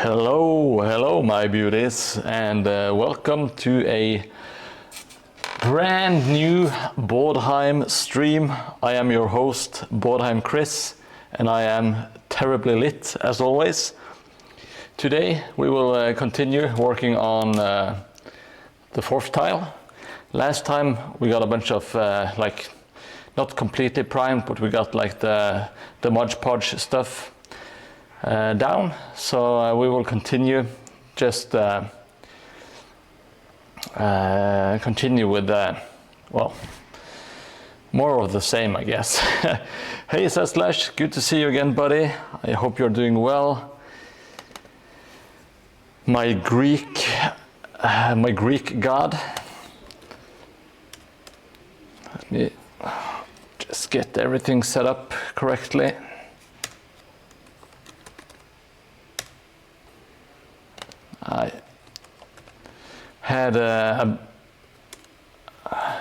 Hello my beauties, and welcome to a brand new Mordheim stream. I am your host, Mordheim Chris, and I am terribly lit as always. Today we will continue working on the fourth tile. Last time we got a bunch of not completely primed, but we got like the Mod Podge stuff down, so we will continue continue with more of the same, I guess. Hey Slash, good to see you again, buddy. I hope you're doing well. My Greek god. Let me just get everything set up correctly.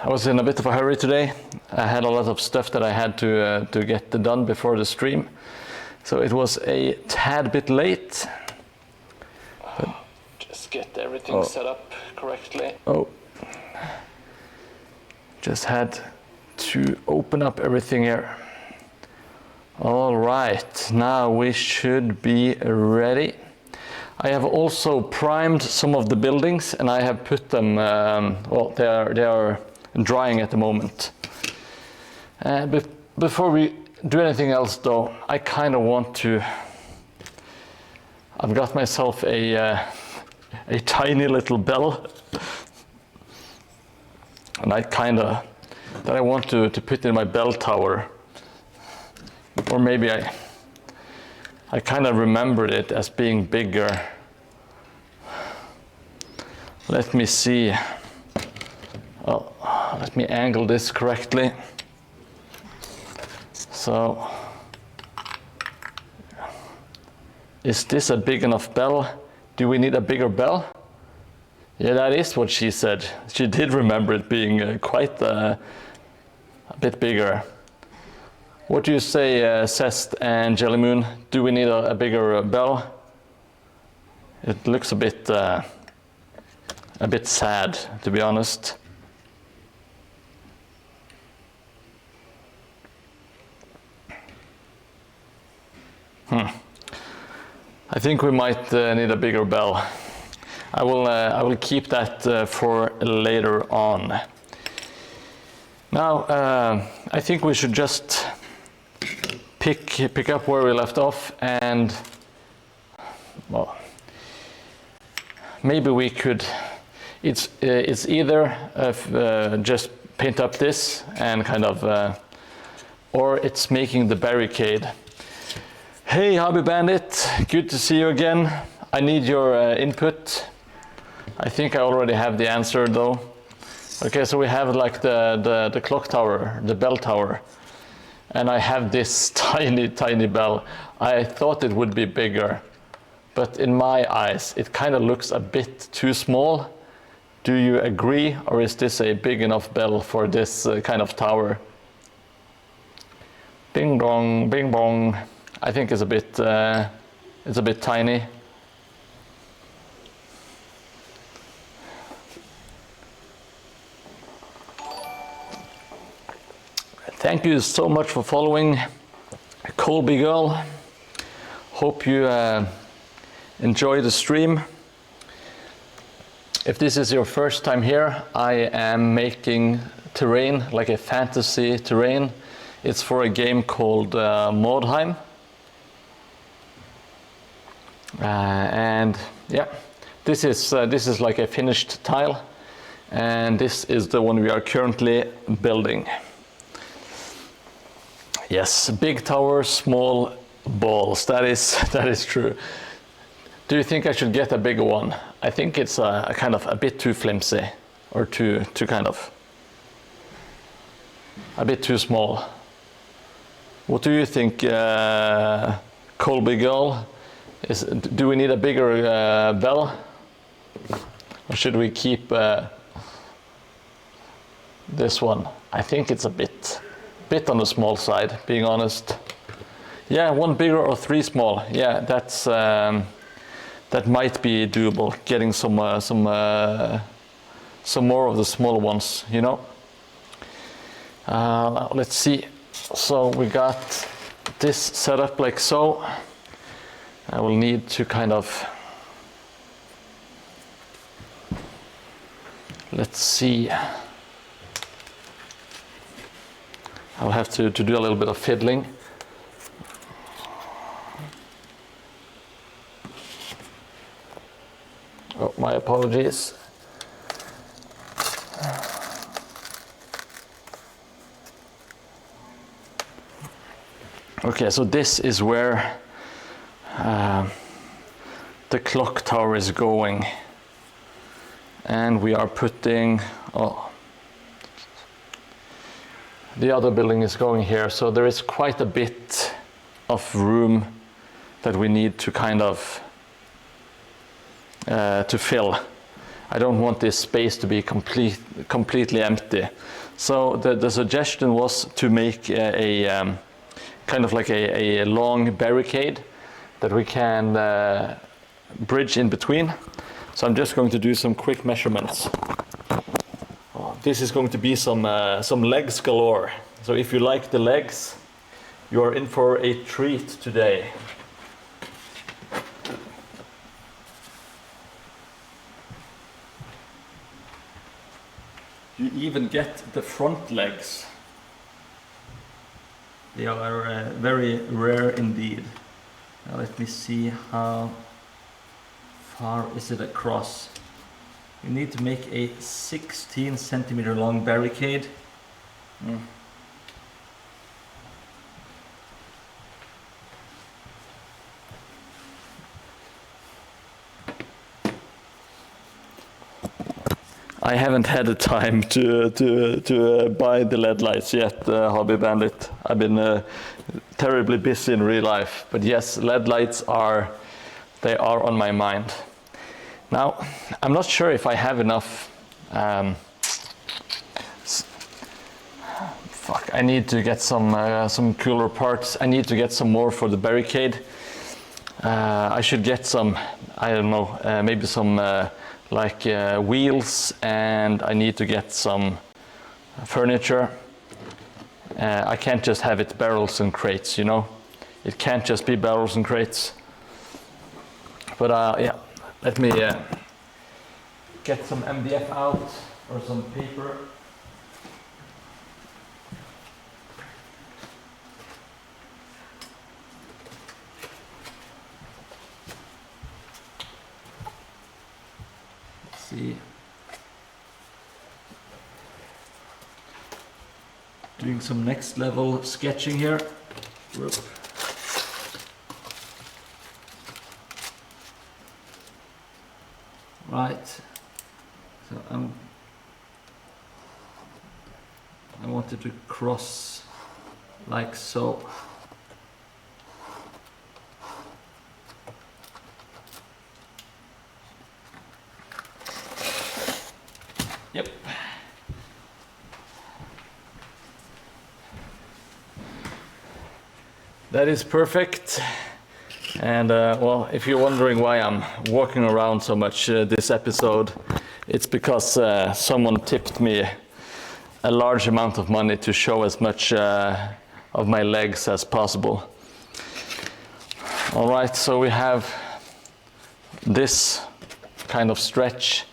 I was in a bit of a hurry today. I had a lot of stuff that I had to get done before the stream, so it was a tad bit late. But just get everything set up correctly. Just had to open up everything here. All right, now we should be ready. I have also primed some of the buildings, and I have put them, they are drying at the moment. But before we do anything else though, I kind of want to, I've got myself a tiny little bell, and I want to put in my bell tower, or maybe I kind of remembered it as being bigger. Let me see. Let me angle this correctly. So, is this a big enough bell? Do we need a bigger bell? Yeah, that is what she said. She did remember it being quite a bit bigger. What do you say, Cest and Jellymoon? Do we need a bigger bell? It looks a bit sad, to be honest. I think we might need a bigger bell. I will keep that for later on. Now, I think we should just pick up where we left off, and well, maybe we could. It's either just paint up this and kind of, or it's making the barricade. Hey Hobby Bandit, good to see you again. I need your input. I think I already have the answer though. Okay, so we have like the clock tower, the bell tower. And I have this tiny bell. I thought it would be bigger, but in my eyes, it kind of looks a bit too small. Do you agree, or is this a big enough bell for this kind of tower? Bing bong, bing bong. I think it's a bit tiny. Thank you so much for following, Colby Girl. Hope you enjoy the stream. If this is your first time here, I am making terrain, like a fantasy terrain. It's for a game called Mordheim. And yeah, this is like a finished tile, and this is the one we are currently building. Yes, big tower, small balls. That is true. Do you think I should get a bigger one? I think it's a kind of a bit too flimsy, or too kind of a bit too small. What do you think, Colby Girl? Do we need a bigger bell, or should we keep this one? I think it's a bit on the small side, being honest. Yeah, one bigger or three small. Yeah, that might be doable, getting some more of the smaller ones, you know. Let's see. So we got this set up like so. I will need to kind of, let's see. I'll have to do a little bit of fiddling. Oh, my apologies. Okay, so this is where the clock tower is going. And we are putting, the other building is going here. So there is quite a bit of room that we need to kind of to fill. I don't want this space to be completely empty. So the suggestion was to make a kind of like a long barricade that we can bridge in between. So I'm just going to do some quick measurements. This is going to be some legs galore. So if you like the legs, you are in for a treat today. You even get the front legs. They are very rare indeed. Now let me see how far is it across. You need to make a 16 centimeter long barricade. I haven't had the time to buy the LED lights yet, Hobby Bandit. I've been terribly busy in real life, but yes, LED lights are on my mind. Now, I'm not sure if I have enough. I need to get some cooler parts. I need to get some more for the barricade. I should get some, I don't know, maybe some wheels, and I need to get some furniture. I can't just have it barrels and crates, you know. It can't just be barrels and crates. But yeah, let me get some MDF out or some paper. Let's see. Doing some next level sketching here. Whoop. Right, so I wanted to cross like so. Yep. That is perfect. And well, if you're wondering why I'm walking around so much this episode, it's because someone tipped me a large amount of money to show as much of my legs as possible. All right, so we have this kind of stretch.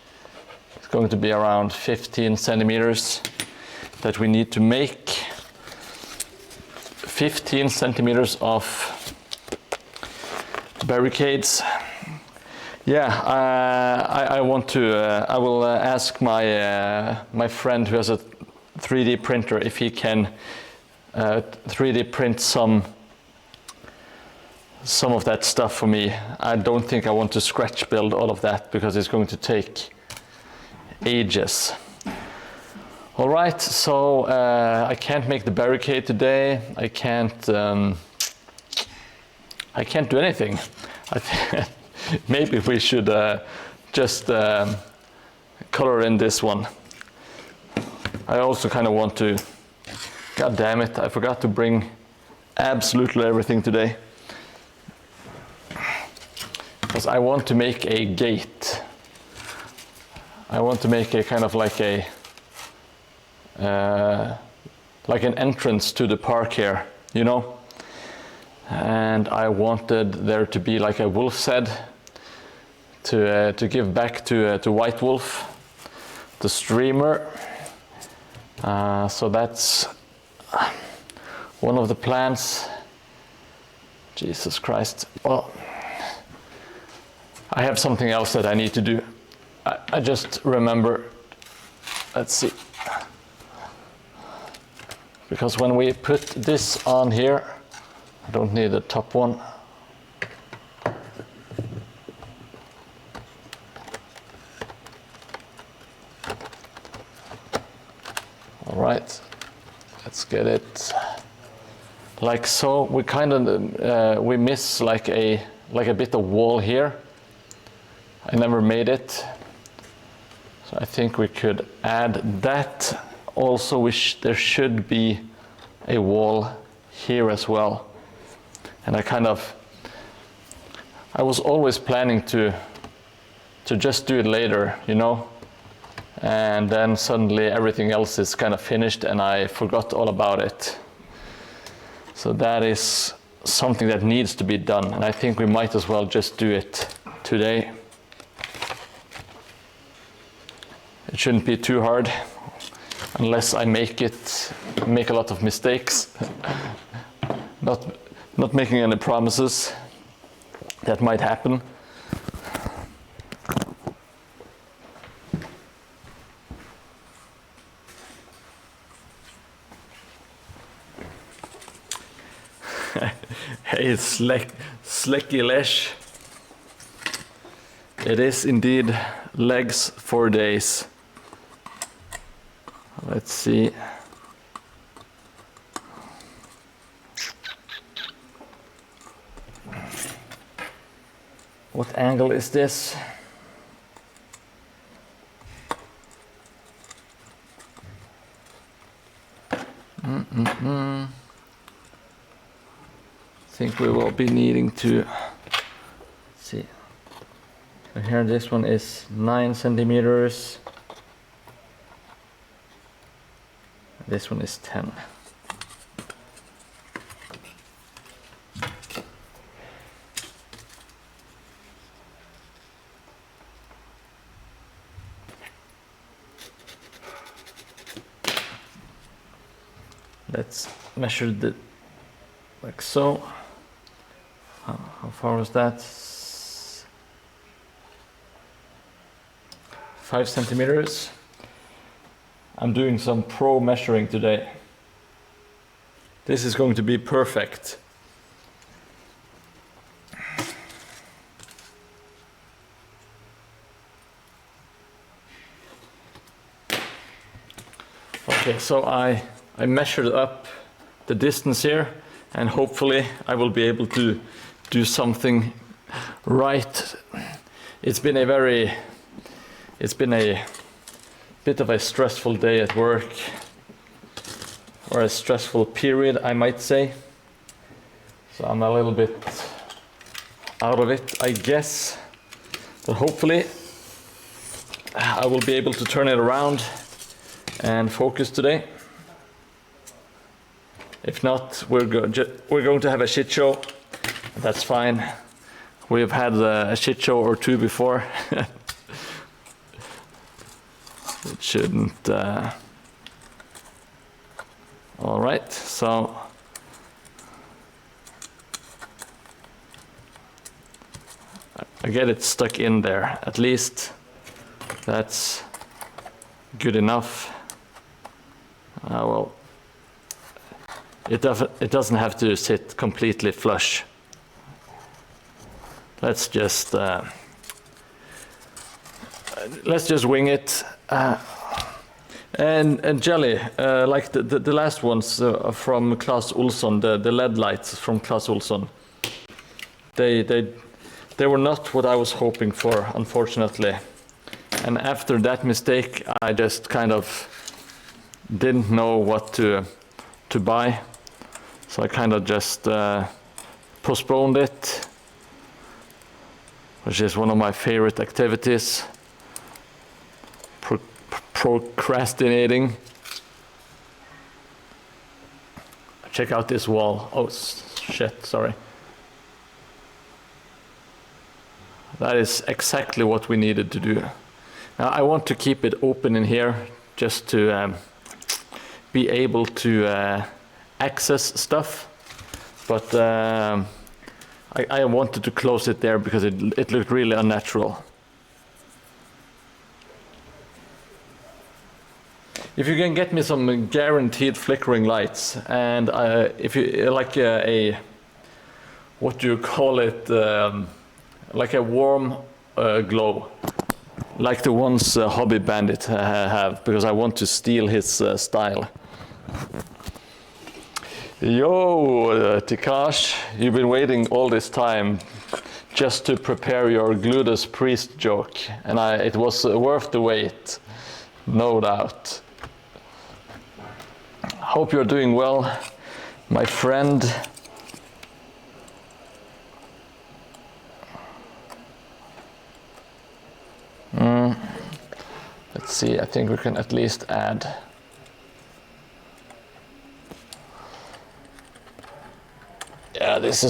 It's going to be around 15 centimeters that we need to make. 15 centimeters of barricades. Yeah, I want to. I will ask my friend who has a 3D printer if he can 3D print some of that stuff for me. I don't think I want to scratch build all of that because it's going to take ages. All right, so I can't make the barricade today. I can't do anything. Maybe we should just color in this one. I also kind of want to, god damn it, I forgot to bring absolutely everything today. because I want to make a gate. I want to make a kind of like an entrance to the park here, you know? And I wanted there to be like a wolf's head to give back to White Wolf, the streamer. So that's one of the plans. Jesus Christ. Well, I have something else that I need to do. I just remember, let's see. Because when we put this on here, I don't need the top one. All right, let's get it like so. We kind of we miss like a bit of wall here. I never made it, so I think we could add that. Also, there should be a wall here as well. And I was always planning to just do it later, you know, and then suddenly everything else is kind of finished and I forgot all about it. So that is something that needs to be done, and I think we might as well just do it today. It shouldn't be too hard, unless I make a lot of mistakes. Not making any promises. That might happen. Hey, Slecky Lesh. It is indeed legs 4 days. Let's see. What angle is this? I think we will be needing to see. So here, this one is 9 centimeters. This one is 10. Let's measure the like so. How far was that? 5 centimeters. I'm doing some pro measuring today. This is going to be perfect. Okay, so I measured up the distance here, and hopefully I will be able to do something right. It's been a bit of a stressful day at work, or a stressful period, I might say. So I'm a little bit out of it, I guess. But hopefully I will be able to turn it around and focus today. If not, we're going to have a shit show. That's fine. We've had a shit show or two before. It shouldn't. All right, so I get it stuck in there. At least that's good enough. Well, it doesn't have to sit completely flush. Let's just wing it. And Jelly, like the last ones from Claes Olsson, the LED lights from Claes Olsson, they were not what I was hoping for, unfortunately. And after that mistake, I just kind of didn't know what to buy, so I kind of just postponed it. which is one of my favorite activities. Procrastinating. Check out this wall. Oh shit, sorry. That is exactly what we needed to do. Now I want to keep it open in here just to be able to access stuff, but I wanted to close it there because it looked really unnatural. If you can get me some guaranteed flickering lights, and if you like what do you call it, like a warm glow, like the ones Hobby Bandit have, because I want to steal his style. Yo, Tikash, you've been waiting all this time just to prepare your Gludus priest joke, and it was worth the wait, no doubt. Hope you're doing well, my friend. Let's see, I think we can at least add. Yeah, this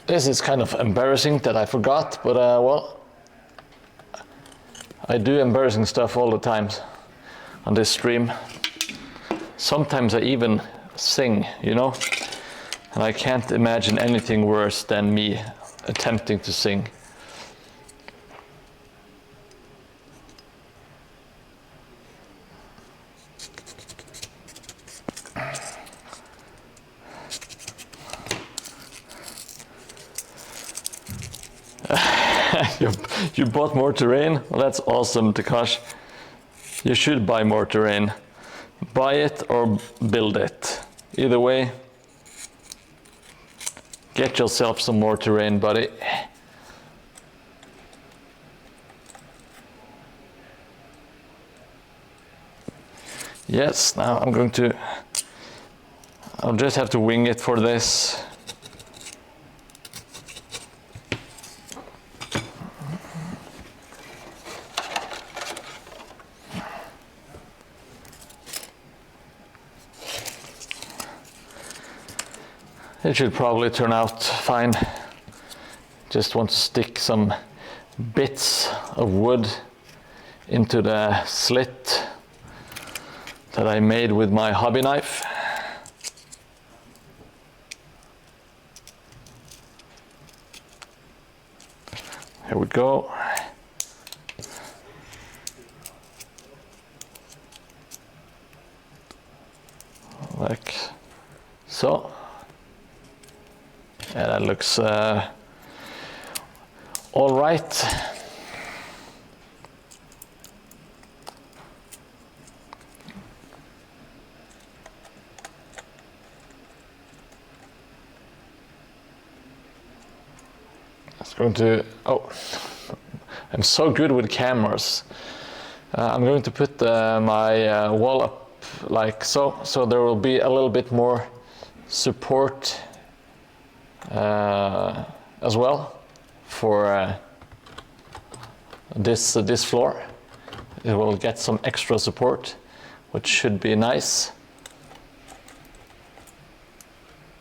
is kind of embarrassing that I forgot, but well, I do embarrassing stuff all the time on this stream. Sometimes I even sing, you know, and I can't imagine anything worse than me attempting to sing. You bought more terrain? Well, that's awesome, Takash. You should buy more terrain. Buy it or build it. Either way, get yourself some more terrain, buddy. Yes, now I'll just have to wing it for this. It should probably turn out fine. Just want to stick some bits of wood into the slit that I made with my hobby knife. Here we go. Like so. Yeah, that looks all right. It's going to, oh, I'm so good with cameras. I'm going to put my wall up like so there will be a little bit more support as well for this floor. It will get some extra support, which should be nice.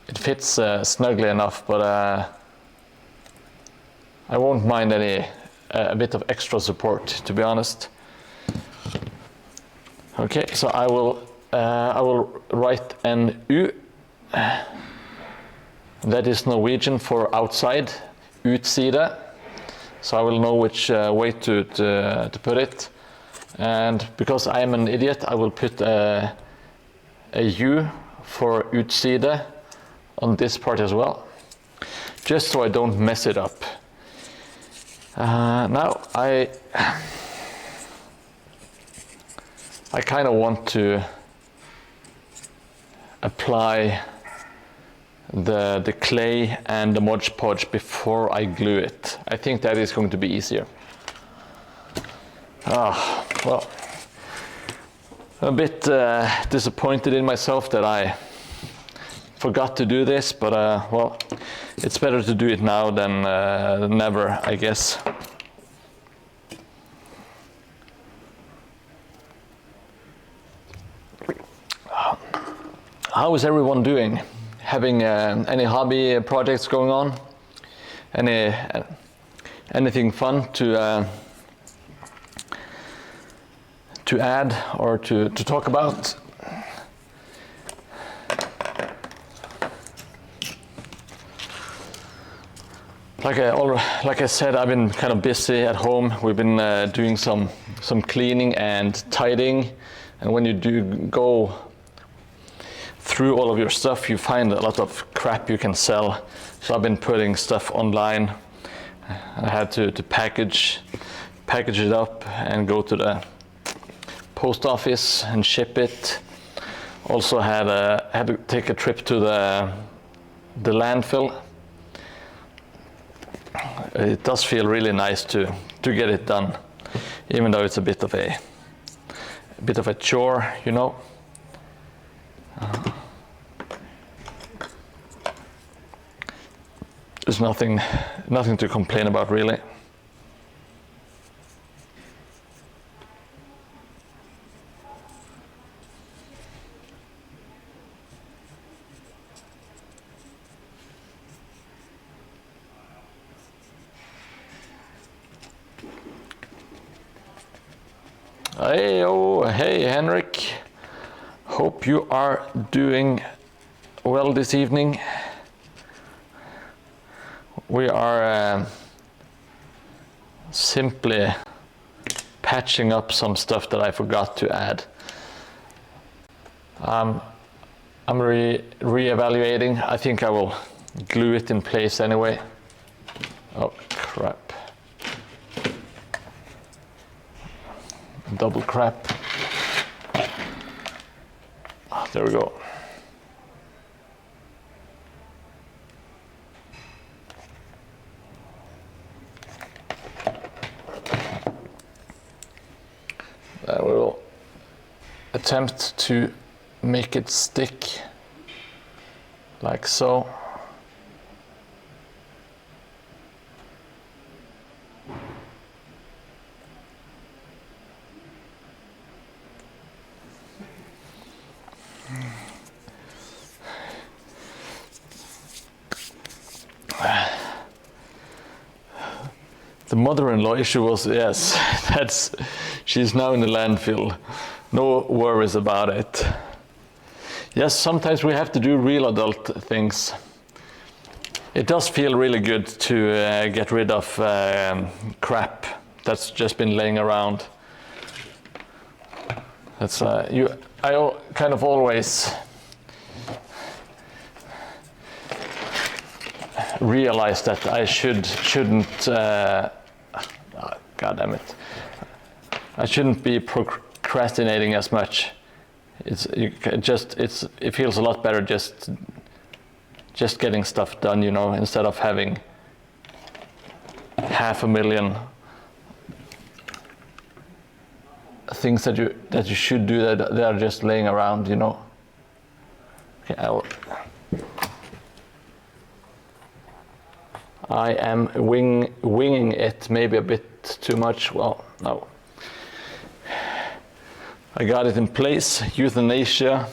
It fits snugly enough, but I won't mind a bit of extra support, to be honest. Okay, so I will write an U. That is Norwegian for outside, utside. So I will know which way to put it. And because I am an idiot, I will put a U for utside on this part as well, just so I don't mess it up. Now I kind of want to apply the clay and the Mod Podge before I glue it. I think that is going to be easier. Well, I'm a bit disappointed in myself that I forgot to do this, but well, it's better to do it now than never, I guess. How is everyone doing? Having any hobby projects going on? Anything fun to add or to talk about? Like I said, I've been kind of busy at home. We've been doing some cleaning and tidying, and when you do go through all of your stuff, you find a lot of crap you can sell. So I've been putting stuff online. I had to package it up and go to the post office and ship it. Also had to take a trip to the landfill. It does feel really nice to get it done, even though it's a bit of a chore, you know. There's nothing to complain about, really. Hey Henrik, hope you are doing well this evening. We are simply patching up some stuff that I forgot to add. I'm re-evaluating. I think I will glue it in place anyway. Oh crap. Double crap. There we go. Then we will attempt to make it stick like so. The mother-in-law issue was, yes, she's now in the landfill. No worries about it. Yes, sometimes we have to do real adult things. It does feel really good to get rid of crap that's just been laying around. That's I kind of always realize that I shouldn't. God damn it! I shouldn't be procrastinating as much. It feels a lot better just getting stuff done, you know, instead of having 500,000 things that you should do that are just laying around, you know. Okay, I am winging it maybe a bit too much. Well, no. I got it in place. Euthanasia.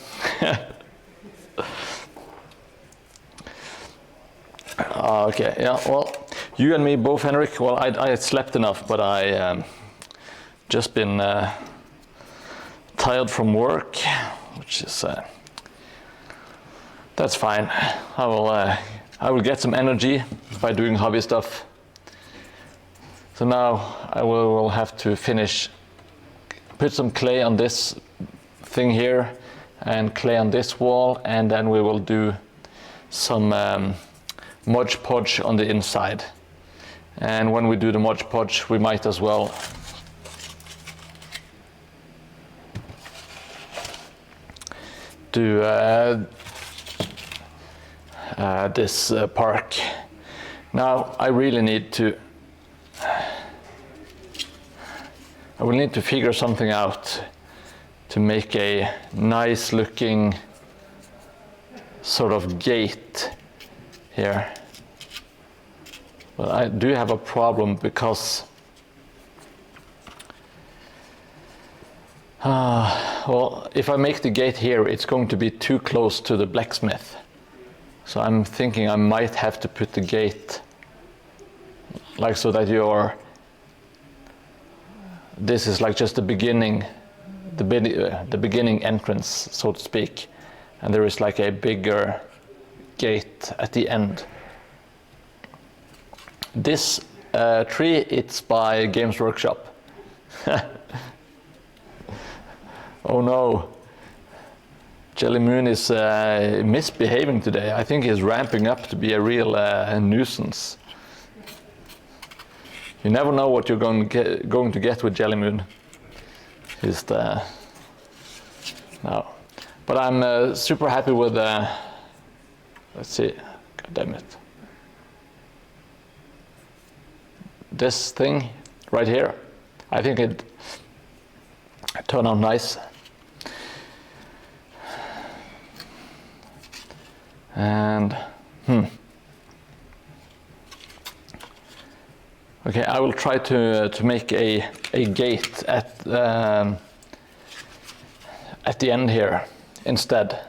Okay, yeah, well, you and me both, Henrik. Well, I had slept enough, but I just been tired from work, which is that's fine. I will get some energy by doing hobby stuff. So now I will have to put some clay on this thing here and clay on this wall, and then we will do some Mod Podge on the inside. And when we do the Mod Podge, we might as well do this park. Now I really need to I will need to figure something out to make a nice looking sort of gate here. But I do have a problem because well, if I make the gate here, it's going to be too close to the blacksmith. So I'm thinking I might have to put the gate like so that this is like just the beginning, the beginning entrance, so to speak, and there is like a bigger gate at the end. This tree, it's by Games Workshop. Oh no, Jelly Moon is misbehaving today. I think he's ramping up to be a real nuisance. You never know what you're going to get with Jelly Moon. No, but I'm super happy with. Let's see, God damn it. This thing right here, I think it turned out nice. And okay, I will try to make a gate at the end here instead.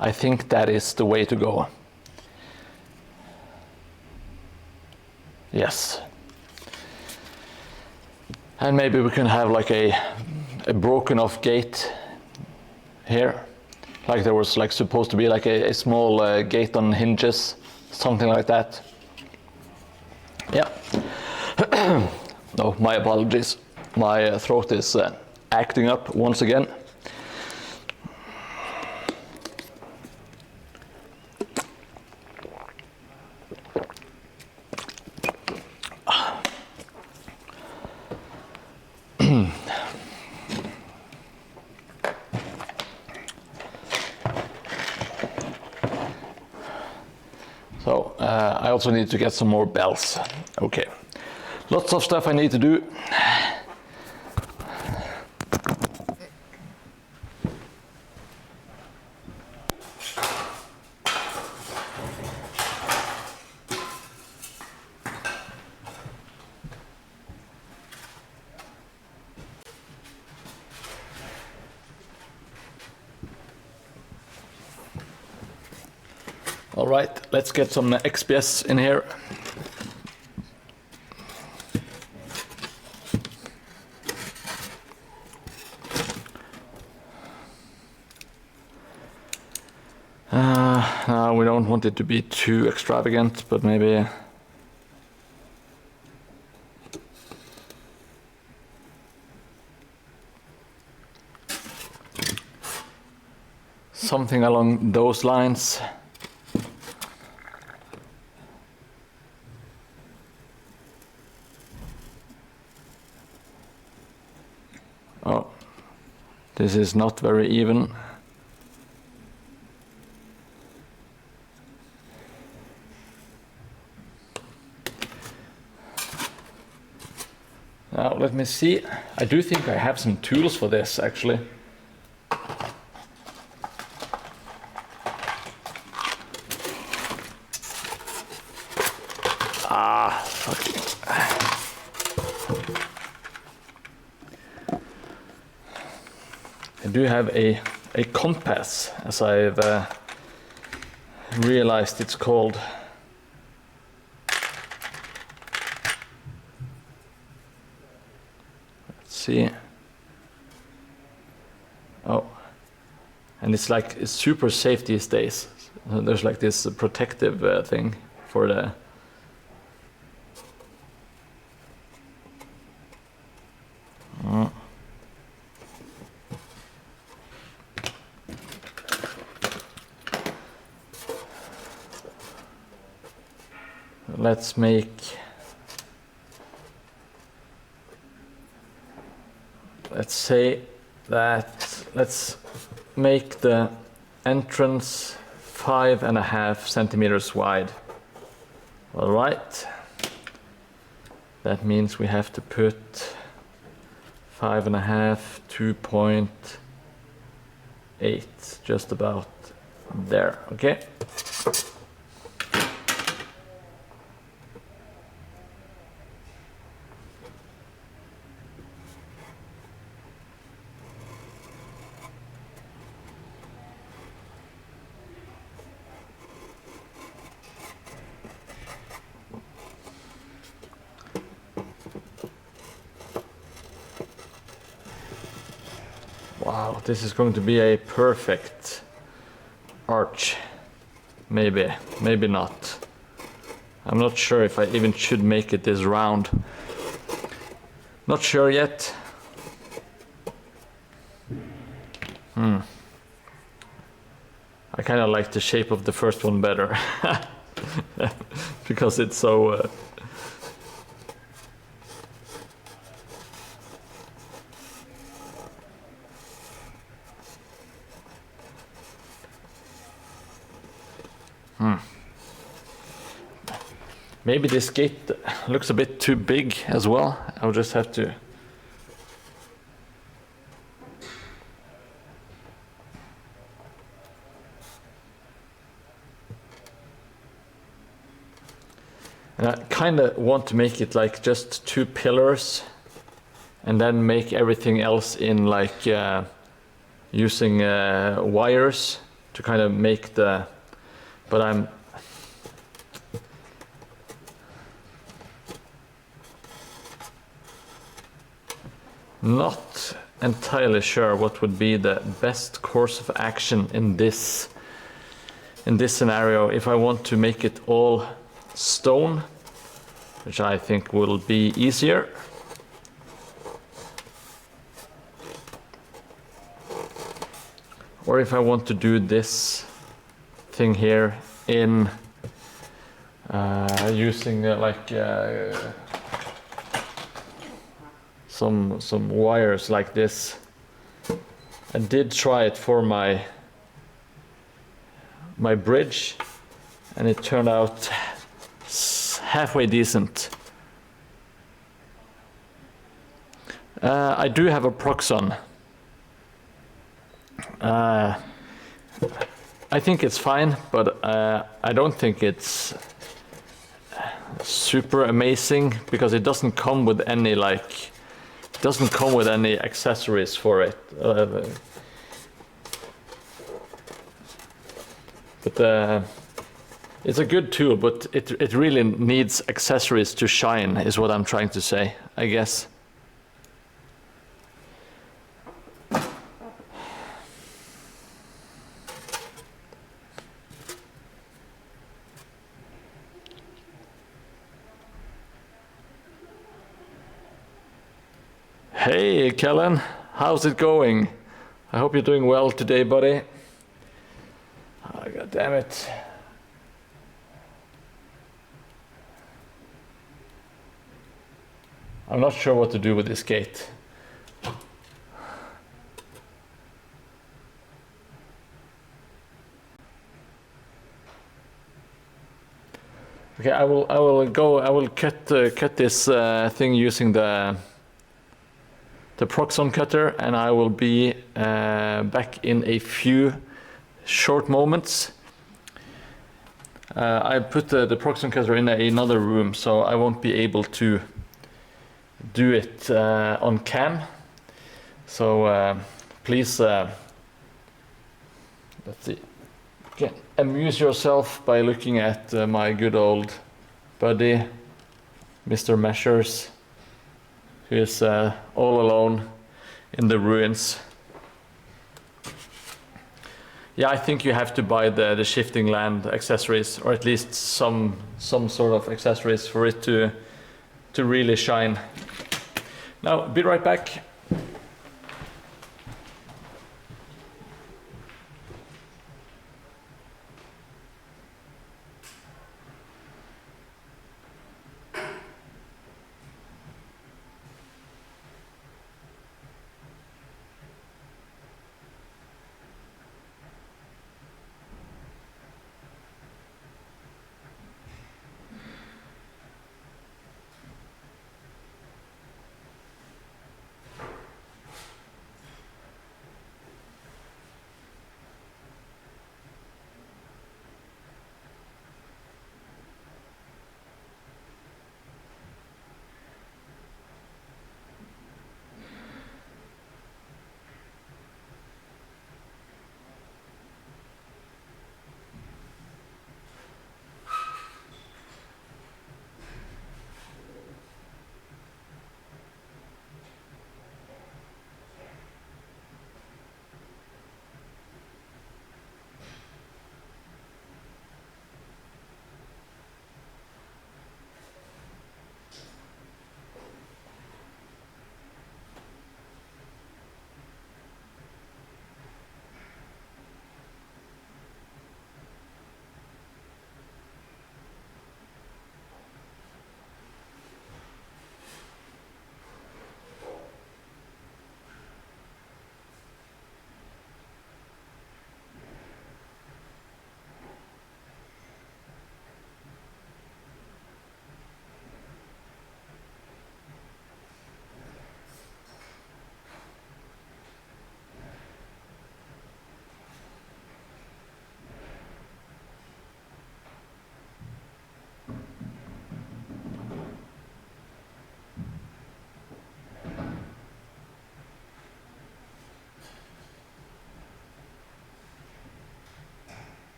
I think that is the way to go. Yes. And maybe we can have like a broken off gate here. Like there was like supposed to be like a small gate on hinges, something like that. Yeah. No, my apologies. My throat is acting up once again. So I also need to get some more bells. Okay, lots of stuff I need to do. All right, let's get some XPS in here. We don't want it to be too extravagant, but maybe something along those lines. Oh, this is not very even. Now let me see. I do think I have some tools for this actually. I do have a compass, as I've realized it's called. Let's see. Oh, and it's like it's super safe these days. There's like this protective thing for the. Let's make, let's make the entrance 5.5 centimeters wide. All right. That means we have to put 5.5, 2.8, just about there. Okay. Wow, this is going to be a perfect arch. Maybe, maybe not. I'm not sure if I even should make it this round. Not sure yet. I kind of like the shape of the first one better. Because it's so... Maybe this gate looks a bit too big as well. I'll just have to... And I kind of want to make it like just 2 pillars and then make everything else in like using wires to kind of make the... But I'm... not entirely sure what would be the best course of action in this scenario. If I want to make it all stone, which I think will be easier. Or if I want to do this thing here in using some wires like this. I did try it for my bridge, and it turned out halfway decent. I do have a Proxon. I think it's fine, but I don't think it's super amazing because it doesn't come with any accessories for it. But it's a good tool, but it really needs accessories to shine, is what I'm trying to say, I guess. Hey, Kellen, how's it going? I hope you're doing well today, buddy. Oh, God damn it. I'm not sure what to do with this gate. Okay, I will cut this thing using the Proxon cutter, and I will be back in a few short moments. I put the Proxon cutter in another room, so I won't be able to do it on cam. So please, let's see, you can amuse yourself by looking at my good old buddy, Mr. Measures, who is all alone in the ruins. Yeah, I think you have to buy the shifting land accessories, or at least some sort of accessories for it to really shine. Now, be right back.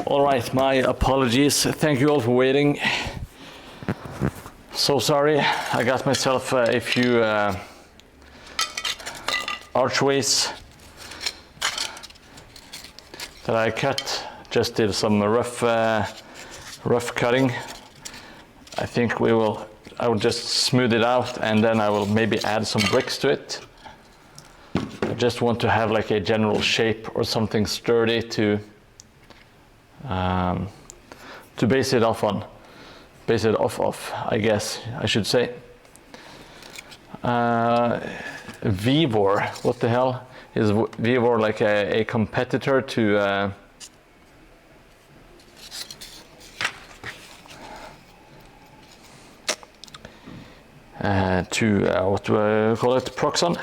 All right, my apologies. Thank you all for waiting. So sorry, I got myself a few archways that I cut. Just did some rough cutting. I think I will just smooth it out and then I will maybe add some bricks to it. I just want to have like a general shape or something sturdy to base it off on. Base it off of, I guess I should say. Vivor, what the hell? Is Vivor like a competitor to what do I call it? Proxon?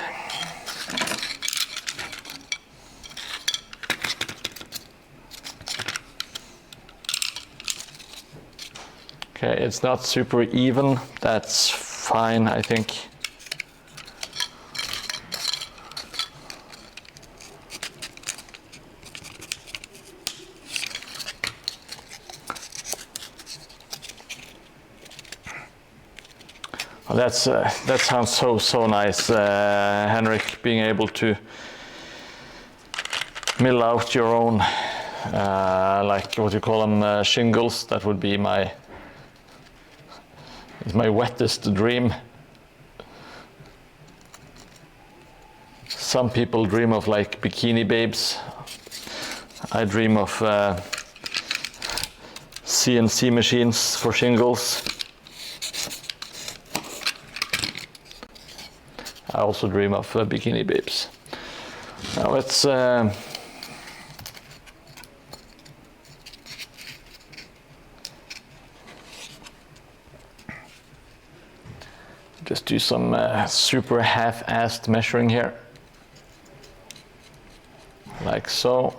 Okay, it's not super even. That's fine, I think. Well, that sounds so nice, Henrik, being able to mill out your own, like what you call them, shingles. That would be my wettest dream. Some people dream of like bikini babes. I dream of CNC machines for shingles. I also dream of bikini babes. Now let's just do some super half-assed measuring here, like so.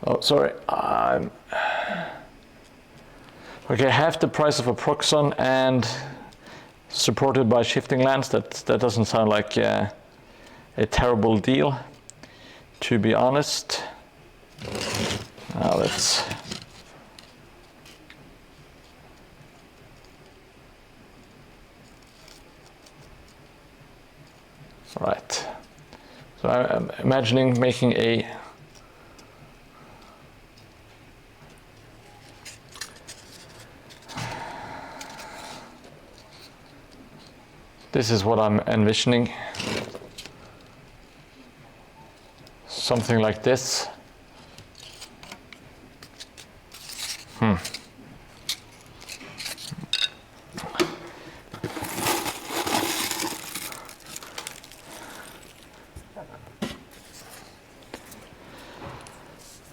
Oh, sorry. Okay, half the price of a Proxon and supported by shifting lands. That doesn't sound like a terrible deal, to be honest. Now let's. All right. So I'm imagining making a. This is what I'm envisioning. Something like this.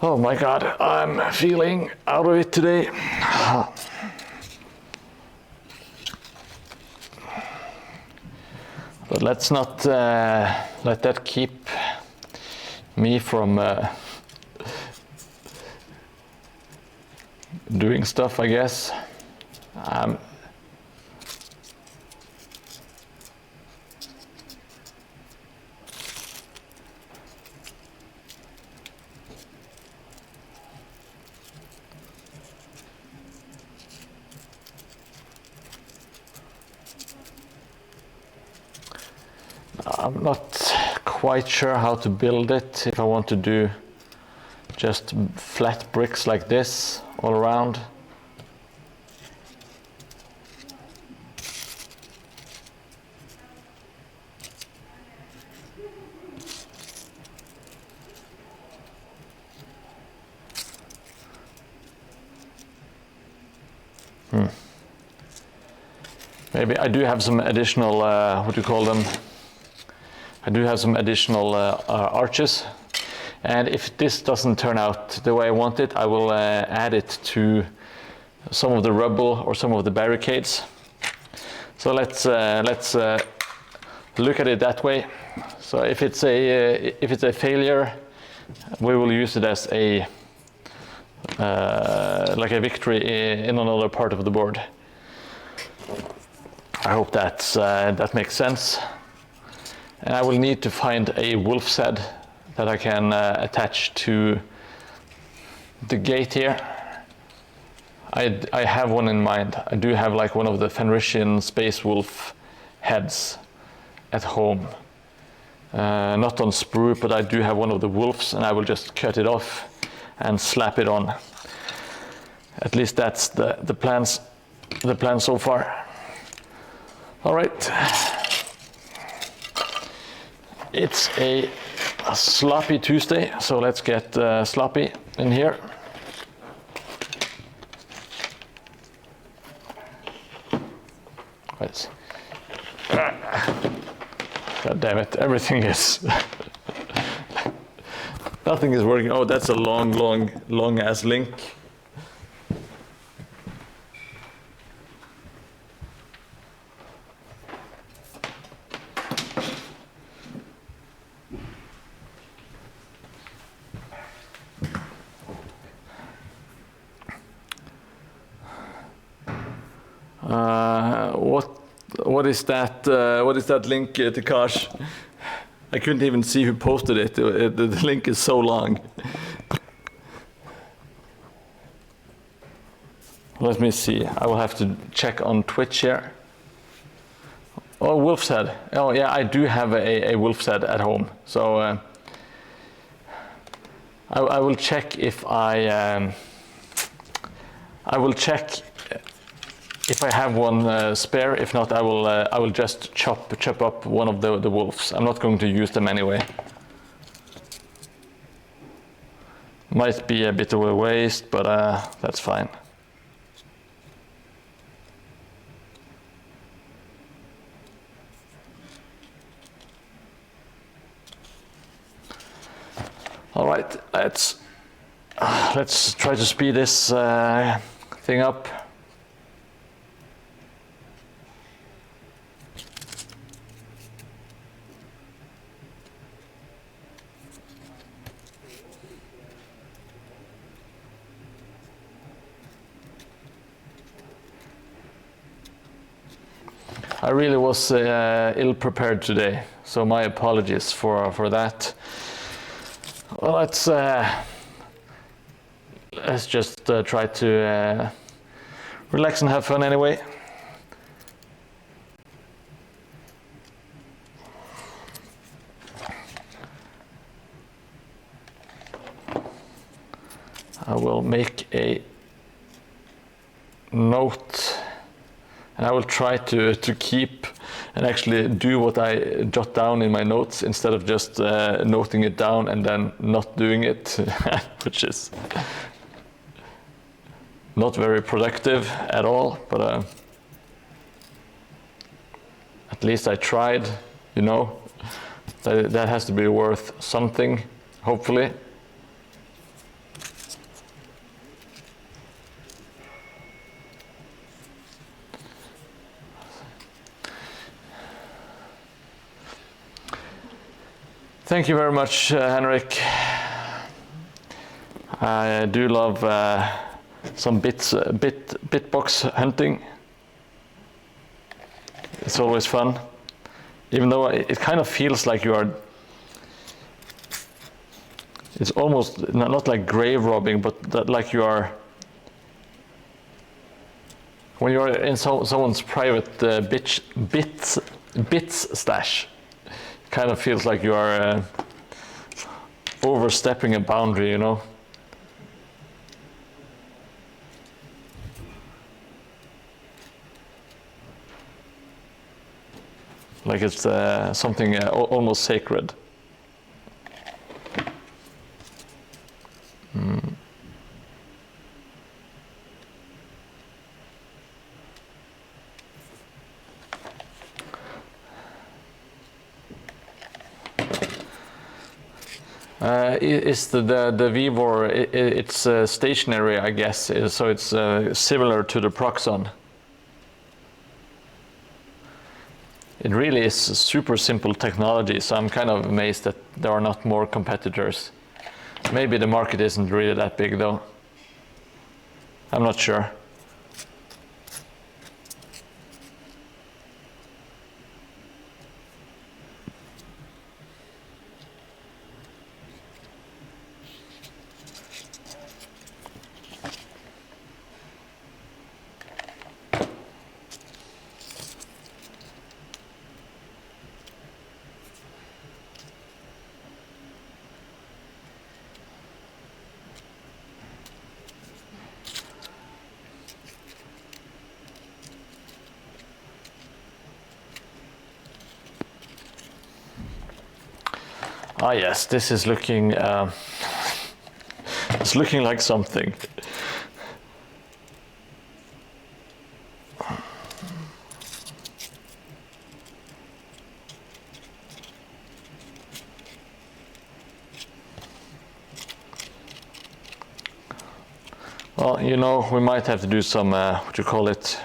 Oh my God, I'm feeling out of it today. But let's not let that keep me from doing stuff, I guess. I'm not quite sure how to build it. If I want to do just flat bricks like this all around. Maybe I do have some additional, what do you call them? I do have some additional arches, and if this doesn't turn out the way I want it, I will add it to some of the rubble or some of the barricades. So let's look at it that way. So if it's a failure, we will use it as a like a victory in another part of the board. I hope that makes sense. And I will need to find a wolf's head that I can attach to the gate here. I have one in mind. I do have like one of the Fenrisian space wolf heads at home. Not on sprue, but I do have one of the wolves, and I will just cut it off and slap it on. At least that's the plan so far. All right. It's a sloppy Tuesday, so let's get sloppy in here. Let's. God damn it! Everything is. Nothing is working. Oh, that's a long ass link. What is that? What is that link, Takash? I couldn't even see who posted it. The link is so long. Let me see. I will have to check on Twitch here. Oh, wolf's head. Oh yeah, I do have a wolf's head at home. So I will check if I will check if I have one spare. If not, I will just chop up one of the wolves. I'm not going to use them anyway. Might be a bit of a waste, but that's fine. All right, let's try to speed this thing up. I really was ill prepared today, so my apologies for that. Well, let's just try to relax and have fun anyway. I will make a note, and I will try to keep and actually do what I jot down in my notes instead of just noting it down and then not doing it, which is not very productive at all, but at least I tried, you know. That has to be worth something, hopefully. Thank you very much, Henrik. I do love some bitbox hunting. It's always fun, even though it kind of feels like you are. It's almost not like grave robbing, but that like you are. When you are in someone's private bits stash. Kind of feels like you are overstepping a boundary, you know. Like it's something almost sacred. Is the Vivor, it's stationary, I guess, so it's similar to the Proxon. It really is super simple technology, so I'm kind of amazed that there are not more competitors. Maybe the market isn't really that big though. I'm not sure. Ah yes, this is looking, it's looking like something. Well, you know, we might have to do some, what you call it,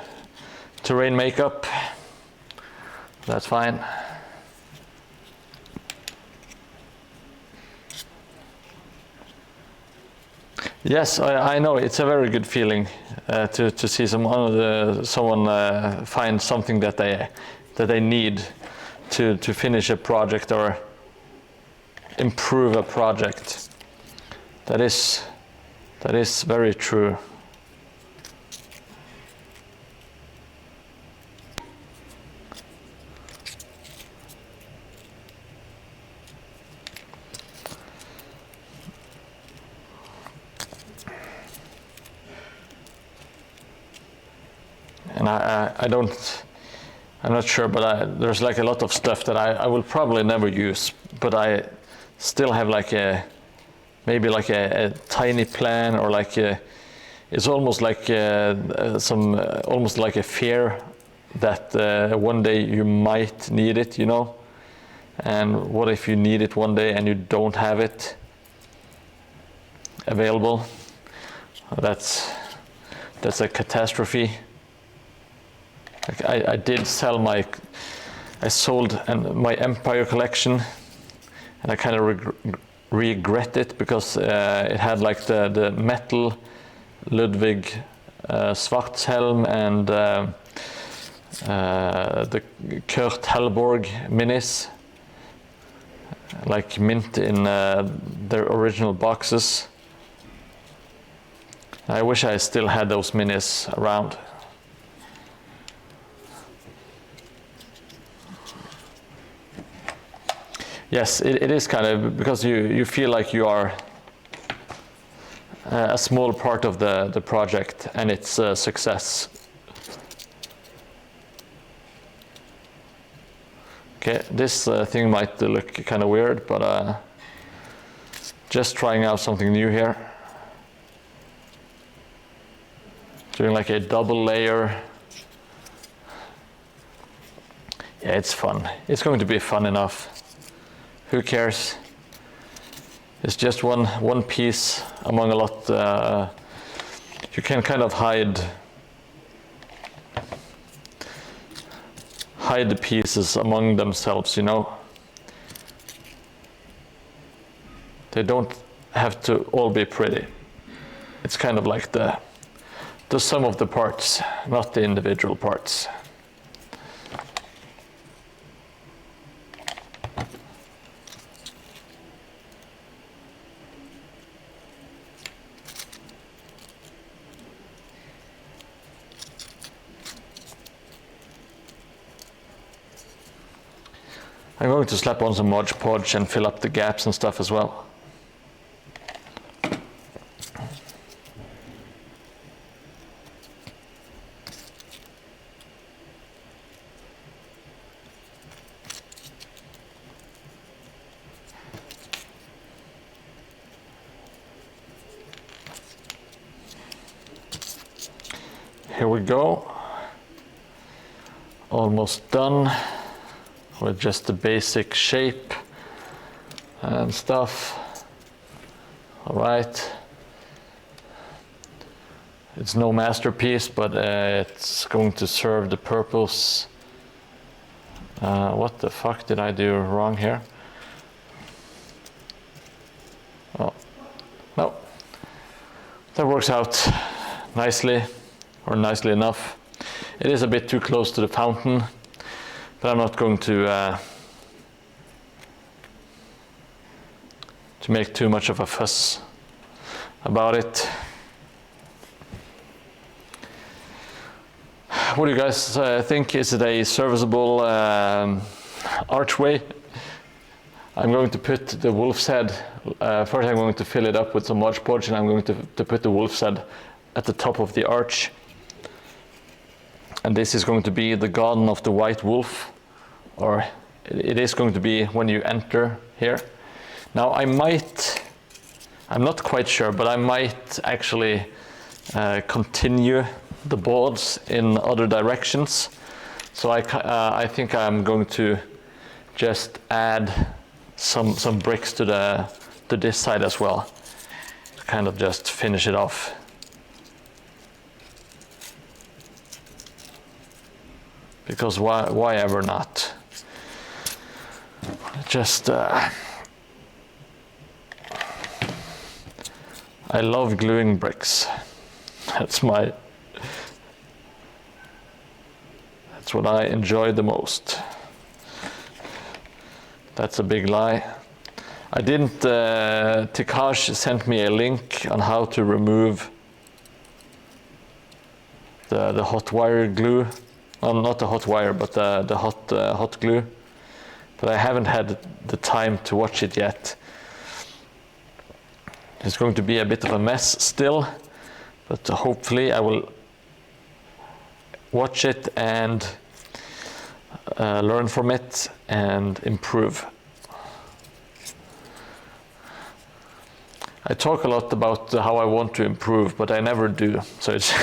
terrain makeup. That's fine. Yes, I know, it's a very good feeling to see someone find something that they need to finish a project or improve a project. That is very true. And I'm not sure, but there's like a lot of stuff that I will probably never use, but I still have like maybe like a tiny plan, or like it's almost like almost like a fear that one day you might need it, you know? And what if you need it one day and you don't have it available? That's a catastrophe. Like I did sell I sold my Empire collection, and I kind of regret it, because it had like the metal Ludwig Schwarzhelm and the Kurt Hellborg minis, like mint in their original boxes. I wish I still had those minis around. Yes, it is kind of, because you feel like you are a small part of the project and its success. Okay, this thing might look kind of weird, but just trying out something new here. Doing like a double layer. Yeah, it's fun. It's going to be fun enough. Who cares? It's just one piece among a lot. You can kind of hide the pieces among themselves, you know. They don't have to all be pretty. It's kind of like the sum of the parts, not the individual parts. I'm going to slap on some Mod Podge and fill up the gaps and stuff as well. Here we go. Almost done with just the basic shape and stuff. All right. It's no masterpiece, but it's going to serve the purpose. What the fuck did I do wrong here? Oh, That works out nicely, or nicely enough. It is a bit too close to the fountain, but I'm not going to make too much of a fuss about it. What do you guys think? Is it a serviceable archway? I'm going to put the wolf's head, first I'm going to fill it up with some Mod Podge, and I'm going to put the wolf's head at the top of the arch. And this is going to be the garden of the white wolf, or it is going to be when you enter here. Now I'm not quite sure, but I might actually continue the boards in other directions. So I think I'm going to just add some bricks to this side as well, to kind of just finish it off. Because why ever not? Just I love gluing bricks. That's what I enjoy the most. That's a big lie. I didn't, Tikash sent me a link on how to remove the hot wire glue. Well, not the hot wire, but the hot glue. But I haven't had the time to watch it yet. It's going to be a bit of a mess still, but hopefully I will watch it and learn from it and improve. I talk a lot about how I want to improve, but I never do. So it's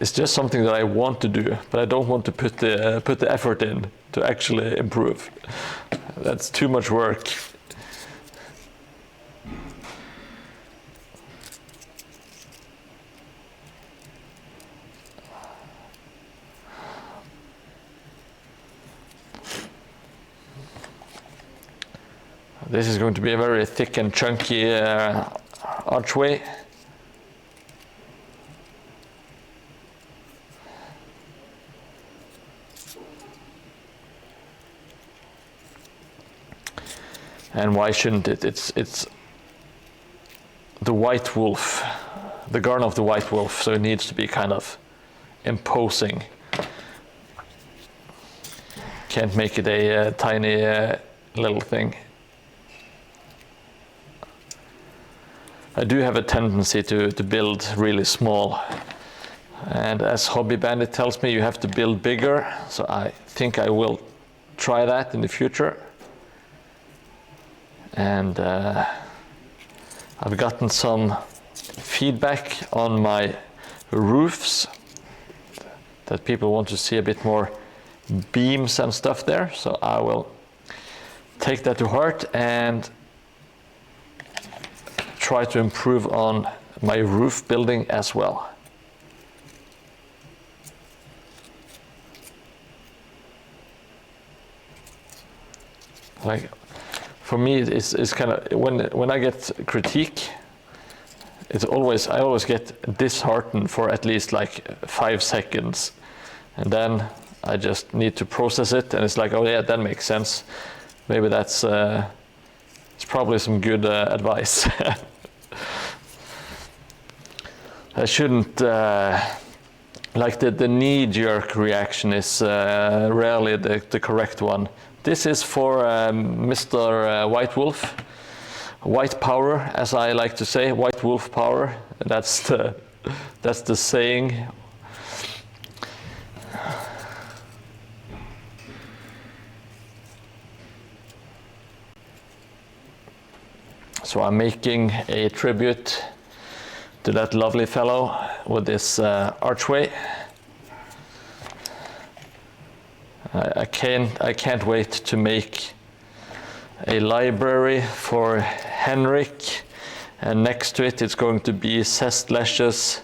it's just something that I want to do, but I don't want to put the effort in to actually improve. That's too much work. This is going to be a very thick and chunky archway. And why shouldn't it? It's the white wolf, the garden of the white wolf, so it needs to be kind of imposing. Can't make it a tiny little thing. I do have a tendency to build really small. And as Hobby Bandit tells me, you have to build bigger. So I think I will try that in the future. And I've gotten some feedback on my roofs that people want to see a bit more beams and stuff there. So I will take that to heart and try to improve on my roof building as well. Like, for me, it's kind of when I get critique, I always get disheartened for at least like 5 seconds, and then I just need to process it, and it's like, oh yeah, that makes sense. Maybe that's it's probably some good advice. I shouldn't like the knee-jerk reaction is rarely the correct one. This is for Mr. White Wolf, white power, as I like to say, white wolf power. That's the saying. So I'm making a tribute to that lovely fellow with this archway. I can't wait to make a library for Henrik, and next to it it's going to be Zestlesh's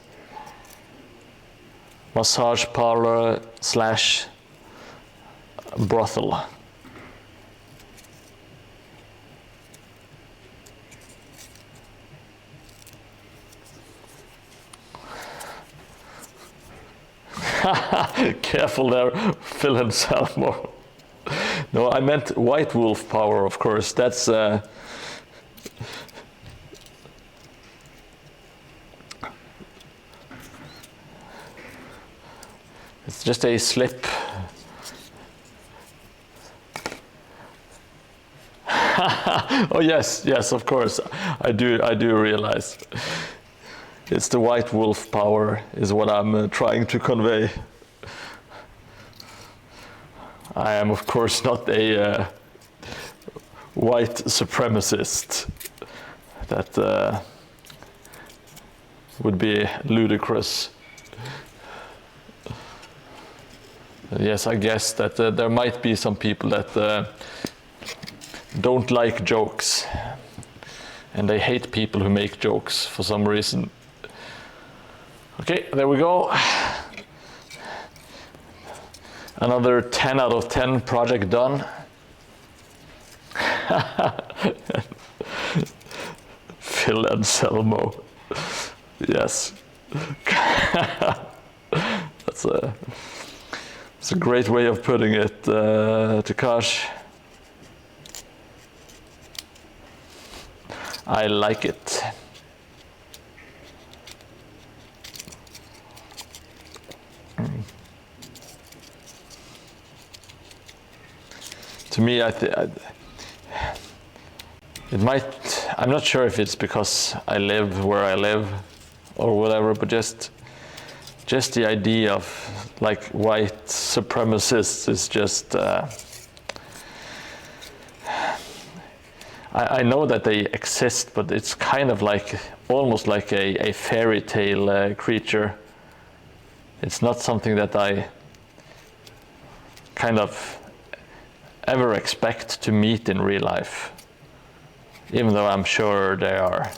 massage parlor / brothel. Careful there, Phil Anselmo. No, I meant white wolf power, of course. That's it's just a slip. Oh yes, yes, of course. I do realize. It's the white wolf power is what I'm trying to convey. I am, of course, not a white supremacist. That would be ludicrous. Yes, I guess that there might be some people that don't like jokes, and they hate people who make jokes for some reason. Okay, there we go. Another 10 out of 10 project done. Phil Anselmo. Yes. That's a great way of putting it, Takash. I like it. To me, it might, I'm not sure if it's because I live where I live or whatever, but just the idea of like white supremacists is just, I know that they exist, but it's kind of like, almost like a fairy tale creature. It's not something that I kind of ever expect to meet in real life, even though I'm sure they are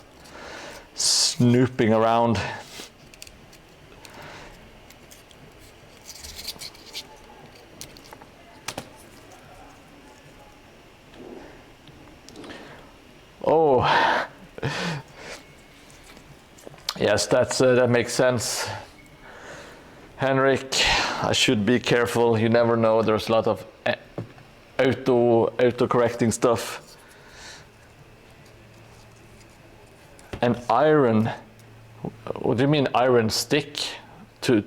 snooping around. Oh, yes, that makes sense. Henrik, I should be careful. You never know. There's a lot of auto-correcting stuff. And iron. What do you mean iron stick to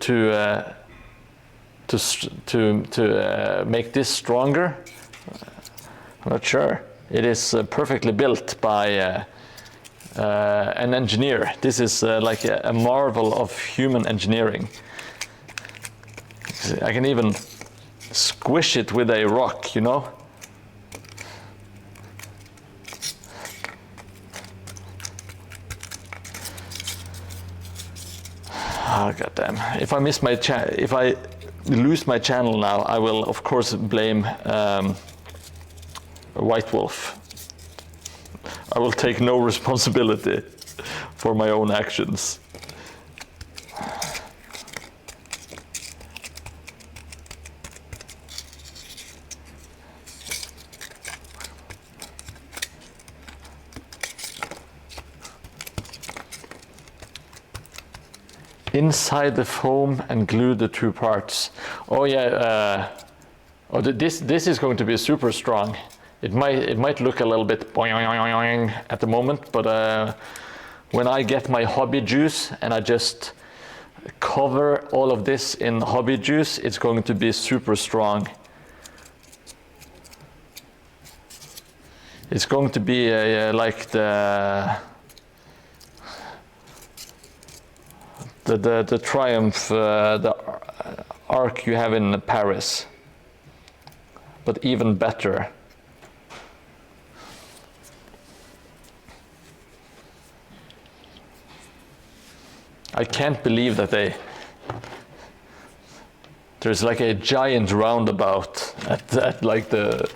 make this stronger? I'm not sure. It is perfectly built by an engineer. This is like a marvel of human engineering. I can even squish it with a rock, you know? Oh, goddamn. If I miss my if I lose my channel now, I will of course blame White Wolf. I will take no responsibility for my own actions. Inside the foam and glue the two parts. Oh yeah, this is going to be super strong. It might look a little bit boing at the moment, but when I get my hobby juice and I just cover all of this in hobby juice, it's going to be super strong. It's going to be like the Triumph, the arc you have in Paris, but even better. I can't believe that there's like a giant roundabout at like the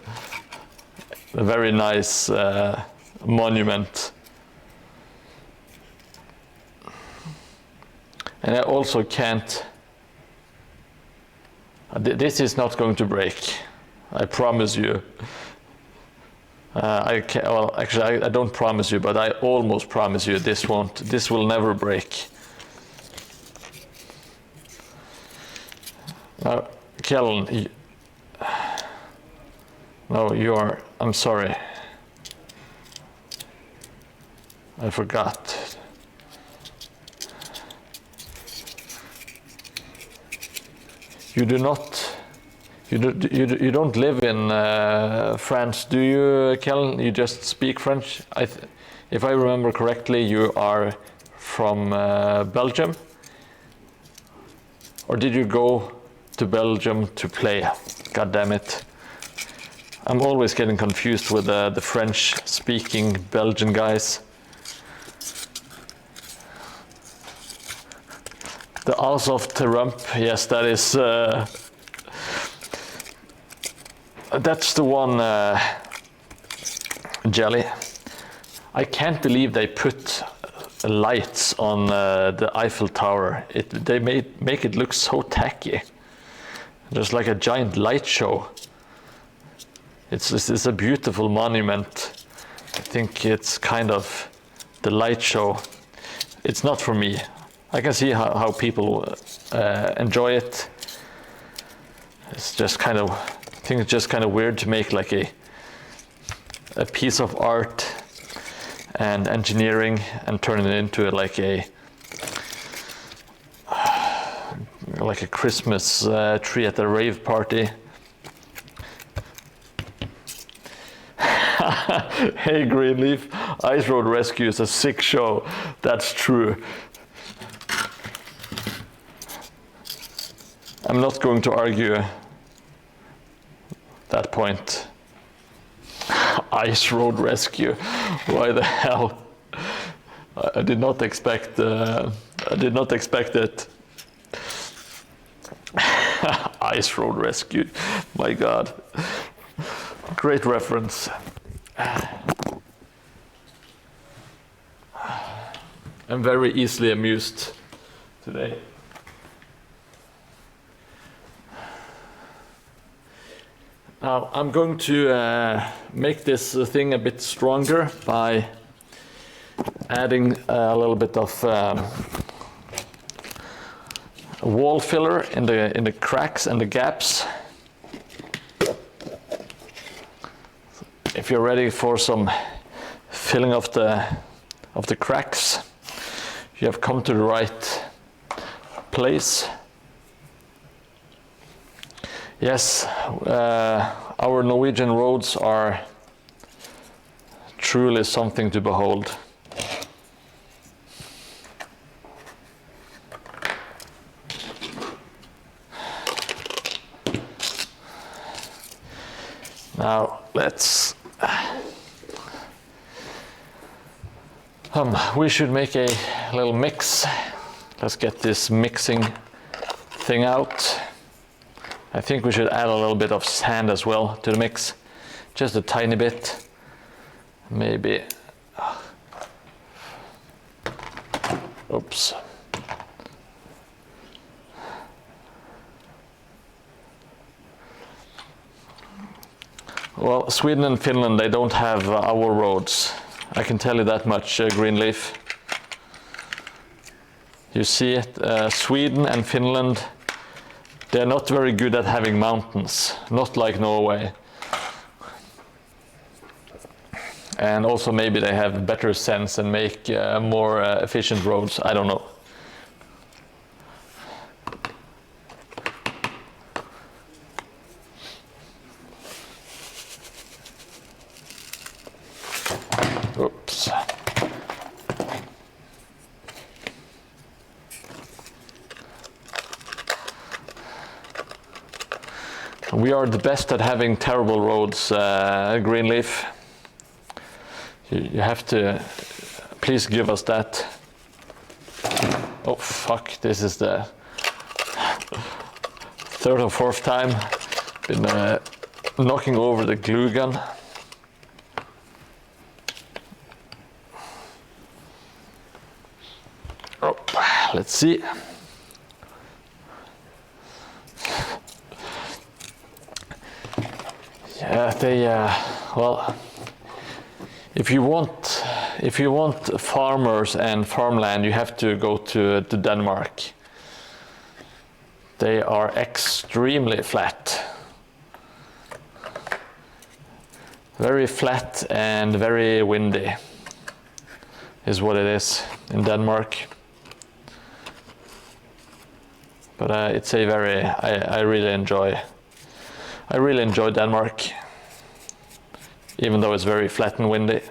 very nice monument. And I also can't, this is not going to break, I promise you. Well, actually I don't promise you, but I almost promise you this will never break. Kellen, no, I'm sorry. I forgot. You don't live in France, do you, Kellen? You just speak French? If I remember correctly, you are from Belgium? Or did you go to Belgium to play? God damn it. I'm always getting confused with the French-speaking Belgian guys. The House of Terump, yes, that is... that's the one, Jelly. I can't believe they put lights on the Eiffel Tower. They make it look so tacky. Just like a giant light show. It's a beautiful monument. I think it's kind of the light show. It's not for me. I can see how people enjoy it. It's just kind of, I think it's just kind of weird to make like a piece of art and engineering and turn it into like a Christmas tree at a rave party. Hey Greenleaf, Ice Road Rescue is a sick show. That's true. I'm not going to argue that point. Ice Road Rescue. Why the hell? I did not expect it. Ice Road Rescue. My God. Great reference. I'm very easily amused today. Now I'm going to make this thing a bit stronger by adding a little bit of wall filler in the cracks and the gaps. If you're ready for some filling of the cracks, you have come to the right place. Yes, our Norwegian roads are truly something to behold. Now let's we should make a little mix. Let's get this mixing thing out. I think we should add a little bit of sand as well to the mix, just a tiny bit, maybe. Oops. Well, Sweden and Finland, they don't have our roads. I can tell you that much, Greenleaf. You see it, Sweden and Finland, they're not very good at having mountains, not like Norway. And also maybe they have better sense and make more efficient roads, I don't know. Oops. We are the best at having terrible roads, Greenleaf. You have to please give us that. Oh fuck, this is the third or fourth time been knocking over the glue gun. Oh, let's see. Yeah, they well, if you want farmers and farmland, you have to go to Denmark. They are extremely flat. Very flat and very windy is what it is in Denmark. But it's a very, I really enjoy Denmark, even though it's very flat and windy.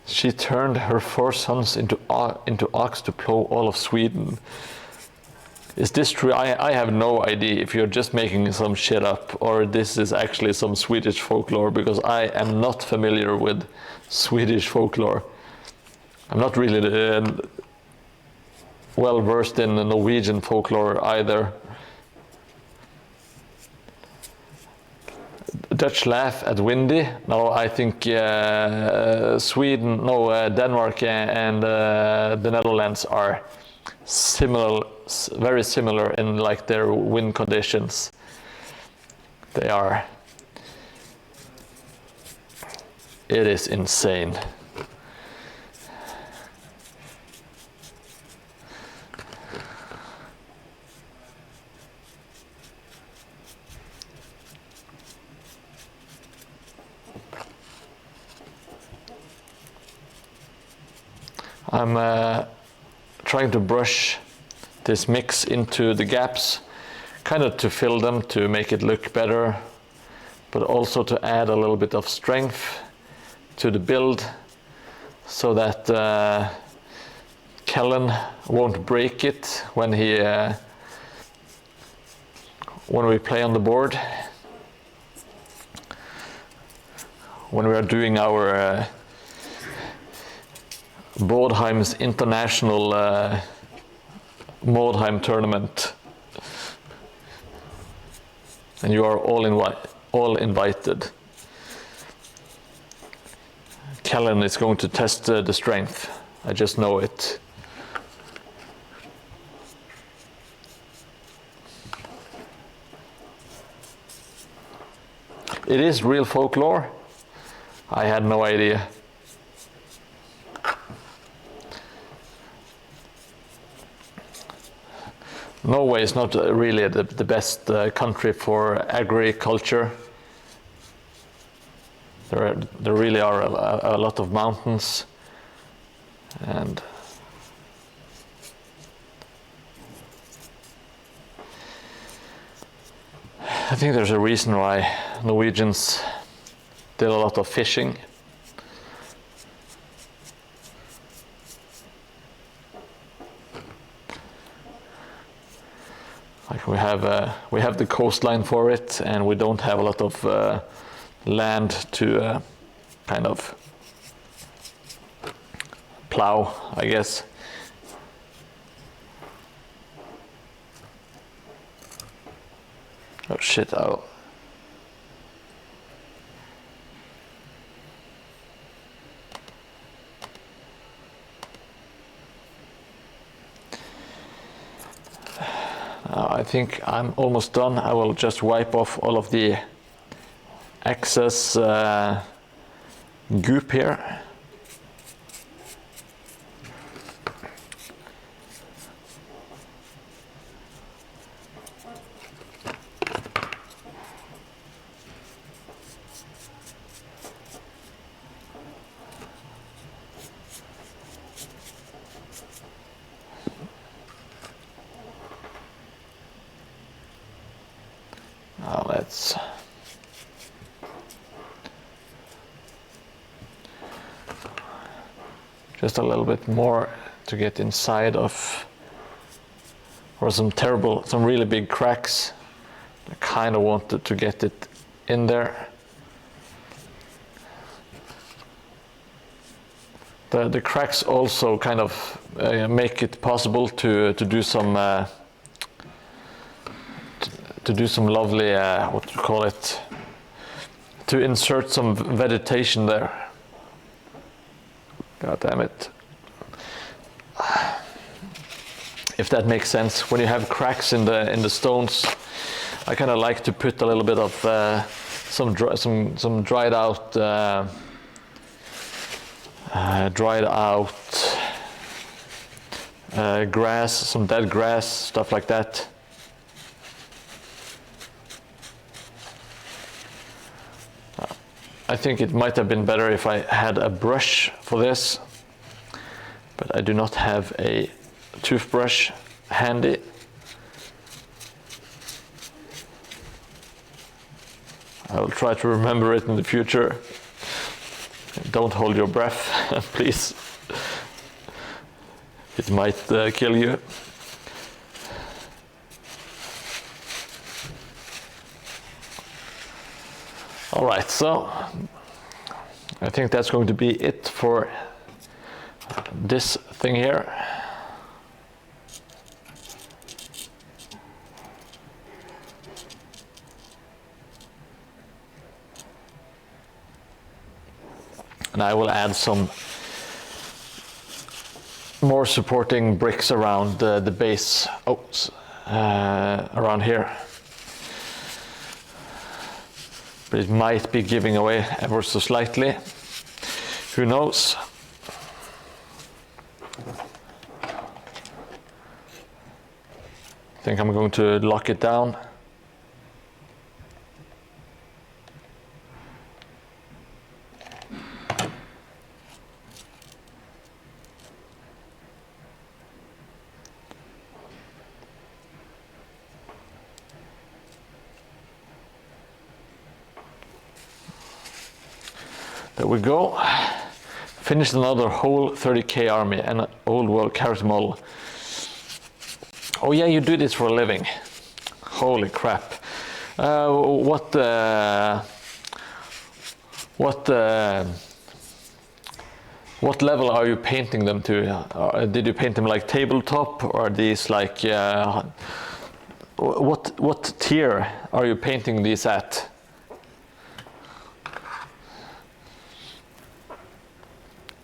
She turned her 4 sons into ox to plow all of Sweden. Is this true? I have no idea if you're just making some shit up or this is actually some Swedish folklore, because I am not familiar with Swedish folklore. I'm not really well versed in the Norwegian folklore either. Dutch laugh at windy. No, I think Sweden, no, Denmark and the Netherlands are similar, very similar in like their wind conditions. They are. It is insane. I'm trying to brush this mix into the gaps, kind of to fill them, to make it look better, but also to add a little bit of strength to the build so that Kellen won't break it when we play on the board. When we are doing our Mordheim's international Mordheim tournament, and you are all invited. Kellen is going to test the strength. I just know it. It is real folklore. I had no idea. Norway is not really the best country for agriculture. There really are a lot of mountains, and I think there's a reason why Norwegians did a lot of fishing. Like we have the coastline for it, and we don't have a lot of land to kind of plow, I guess. Oh shit, I think I'm almost done. I will just wipe off all of the excess goop here. Let's just a little bit more to get inside of, or some really big cracks. I kind of wanted to get it in there. The cracks also kind of make it possible to do some lovely, what do you call it, to insert some vegetation there. God damn it. If that makes sense, when you have cracks in the stones, I kind of like to put a little bit of some dried out grass, some dead grass, stuff like that. I think it might have been better if I had a brush for this, but I do not have a toothbrush handy. I will try to remember it in the future. Don't hold your breath, please. It might kill you. All right, so I think that's going to be it for this thing here. And I will add some more supporting bricks around the base, around here. But it might be giving away ever so slightly. Who knows? I think I'm going to lock it down. There we go. Finished another whole 30k army and an old world character model. Oh yeah, you do this for a living. Holy crap. What level are you painting them to? Did you paint them like tabletop, or are these like what tier are you painting these at?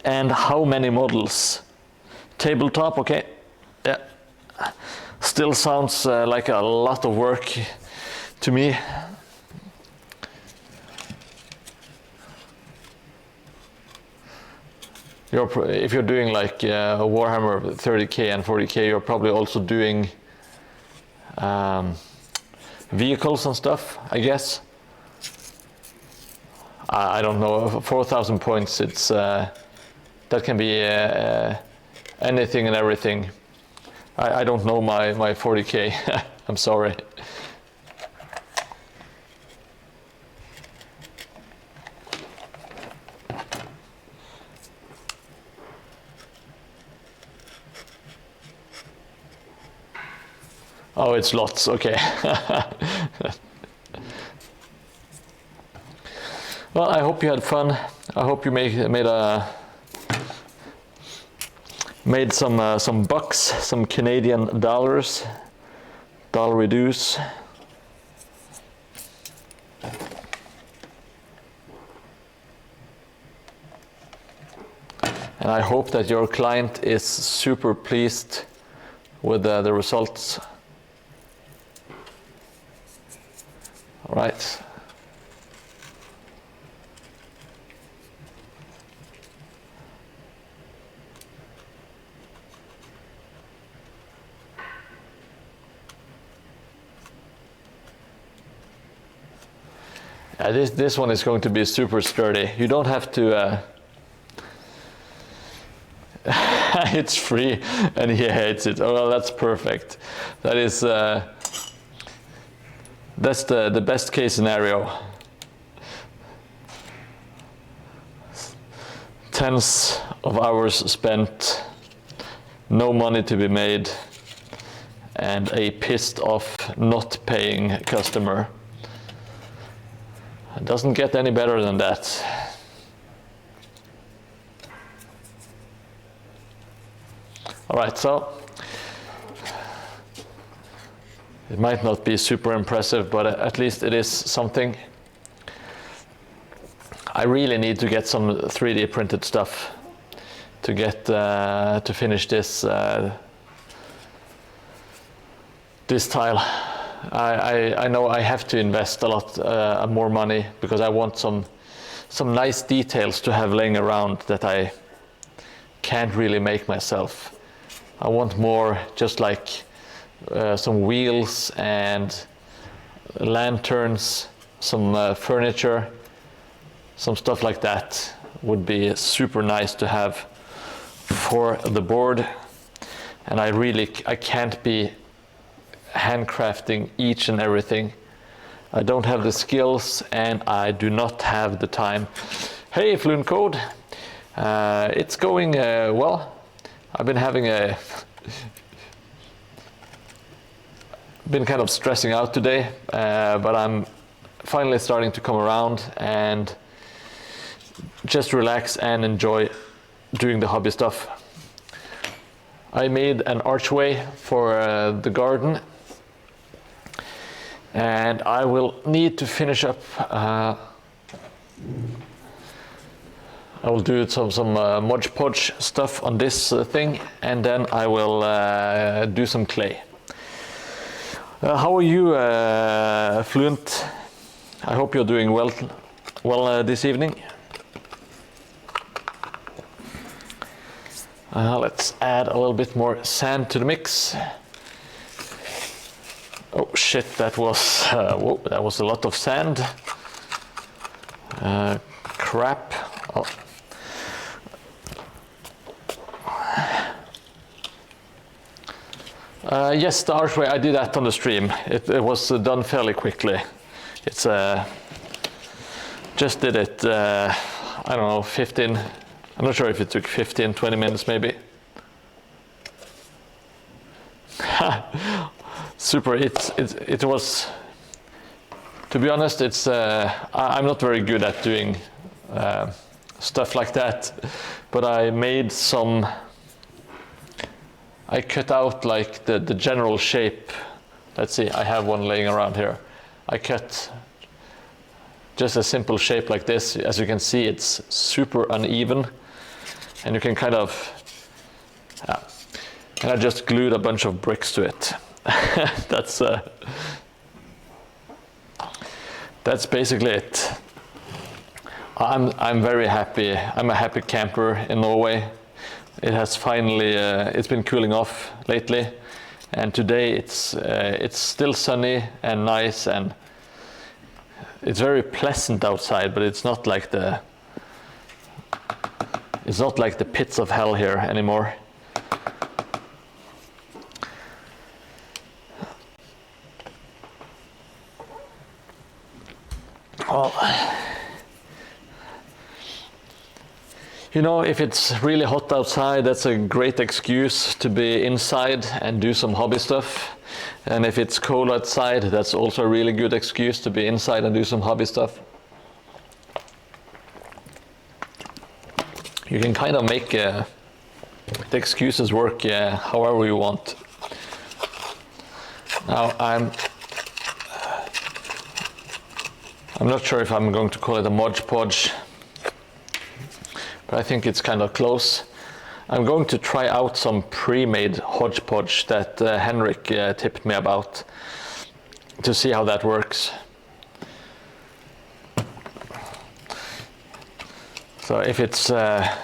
And how many models? Tabletop, okay. Yeah. Still sounds like a lot of work to me. If you're doing like Warhammer 30k and 40k, you're probably also doing vehicles and stuff, I guess. I don't know, 4,000 points, it's that can be anything and everything. I don't know my 40k, I'm sorry. Oh, it's lots, okay. Well, I hope you had fun. I hope you made some bucks, some Canadian dollars, dollar reduce. And I hope that your client is super pleased with the results. All right. This one is going to be super sturdy. You don't have to. It's free, and he hates it. Oh, well, that's perfect. That is. That's the best case scenario. Tens of hours spent, no money to be made, and a pissed off not paying customer. It doesn't get any better than that. All right, so it might not be super impressive, but at least it is something. I really need to get some 3D printed stuff to get to finish this this tile. I know I have to invest a lot more money because I want some nice details to have laying around that I can't really make myself. I want more, just like some wheels and lanterns, some furniture, some stuff like that would be super nice to have for the board. And I can't be handcrafting each and everything. I don't have the skills and I do not have the time. Hey, Fluent Code. It's going well. I've been kind of stressing out today, but I'm finally starting to come around and just relax and enjoy doing the hobby stuff. I made an archway for the garden, and I will need to finish up. I will do some Mod Podge stuff on this thing, and then I will do some clay. How are you, Fluent? I hope you're doing well this evening. Let's add a little bit more sand to the mix. Oh shit, that was whoa, that was a lot of sand. Crap. Oh. Yes, the archway, I did that on the stream. It was done fairly quickly. It's just did it, I don't know, 15, I'm not sure if it took 15, 20 minutes maybe. Super, it was, to be honest, I'm not very good at doing stuff like that, but I made I cut out like the general shape. Let's see, I have one laying around here. I cut just a simple shape like this. As you can see, it's super uneven, and you can kind of, and I just glued a bunch of bricks to it. That's basically it. I'm very happy. I'm a happy camper in Norway. It has finally, it's been cooling off lately, and today it's still sunny and nice, and it's very pleasant outside, but it's not like the pits of hell here anymore. Well, you know, if it's really hot outside, that's a great excuse to be inside and do some hobby stuff. And if it's cold outside, that's also a really good excuse to be inside and do some hobby stuff. You can kind of make the excuses work however you want. Now, I'm not sure if I'm going to call it a Mod Podge, but I think it's kind of close. I'm going to try out some pre-made hodgepodge that Henrik tipped me about to see how that works. So if it's like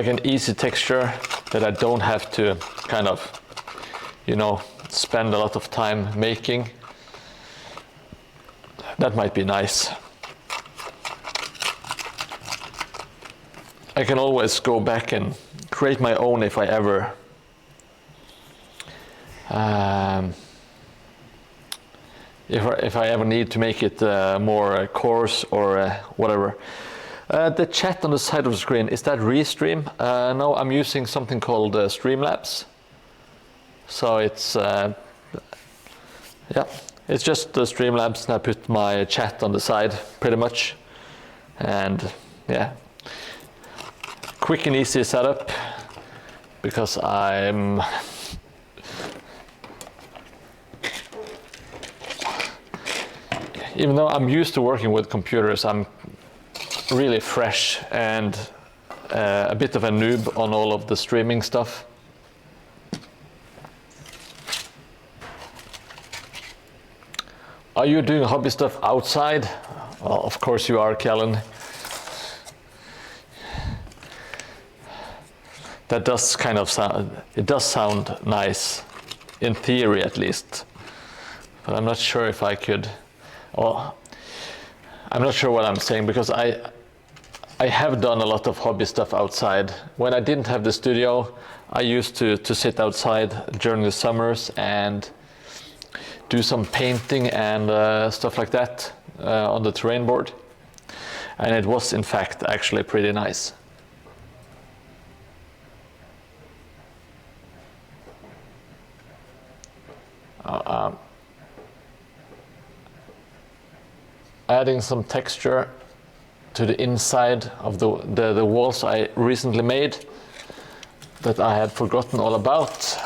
an easy texture that I don't have to kind of, you know, spend a lot of time making, that might be nice. I can always go back and create my own if I ever if I ever need to make it more coarse or whatever. The chat on the side of the screen, is that Restream? No, I'm using something called Streamlabs. So it's yeah, it's just the Streamlabs, and I put my chat on the side pretty much, and yeah. Quick and easy setup, because I'm even though I'm used to working with computers, I'm really fresh and a bit of a noob on all of the streaming stuff. Are you doing hobby stuff outside? Well, of course you are, Kellen. That does kind of sound, it does sound nice, in theory at least. But I'm not sure if I could, well, I'm not sure what I'm saying, because I have done a lot of hobby stuff outside. When I didn't have the studio, I used to sit outside during the summers and do some painting and stuff like that on the terrain board. And it was in fact actually pretty nice. Adding some texture to the inside of the walls I recently made that I had forgotten all about.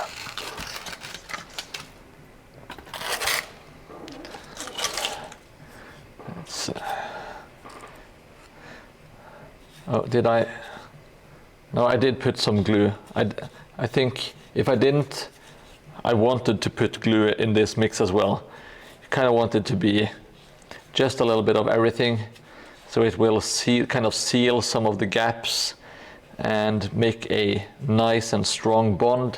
Oh, did I? No, I did put some glue. I think if I didn't, I wanted to put glue in this mix as well. I kind of wanted to be just a little bit of everything, so it will kind of seal some of the gaps and make a nice and strong bond,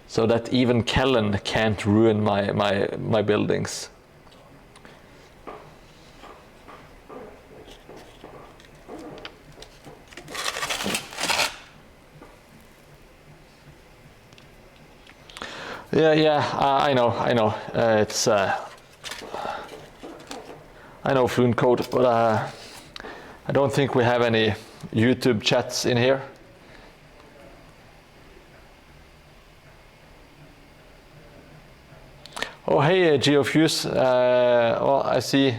so that even Kellen can't ruin my buildings. Yeah, I know. It's I know Fluent Code, but I don't think we have any YouTube chats in here. Oh, hey, Geofuse. Well, I see.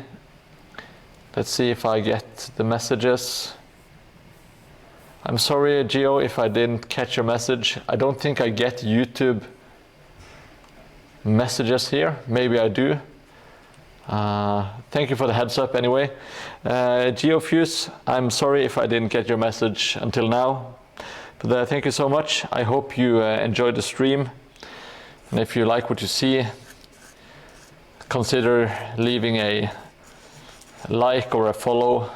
Let's see if I get the messages. I'm sorry, Geo, if I didn't catch your message. I don't think I get YouTube messages here. Maybe I do. Thank you for the heads up anyway. Geofuse, I'm sorry if I didn't get your message until now. But thank you so much. I hope you enjoyed the stream. And if you like what you see, consider leaving a like or a follow.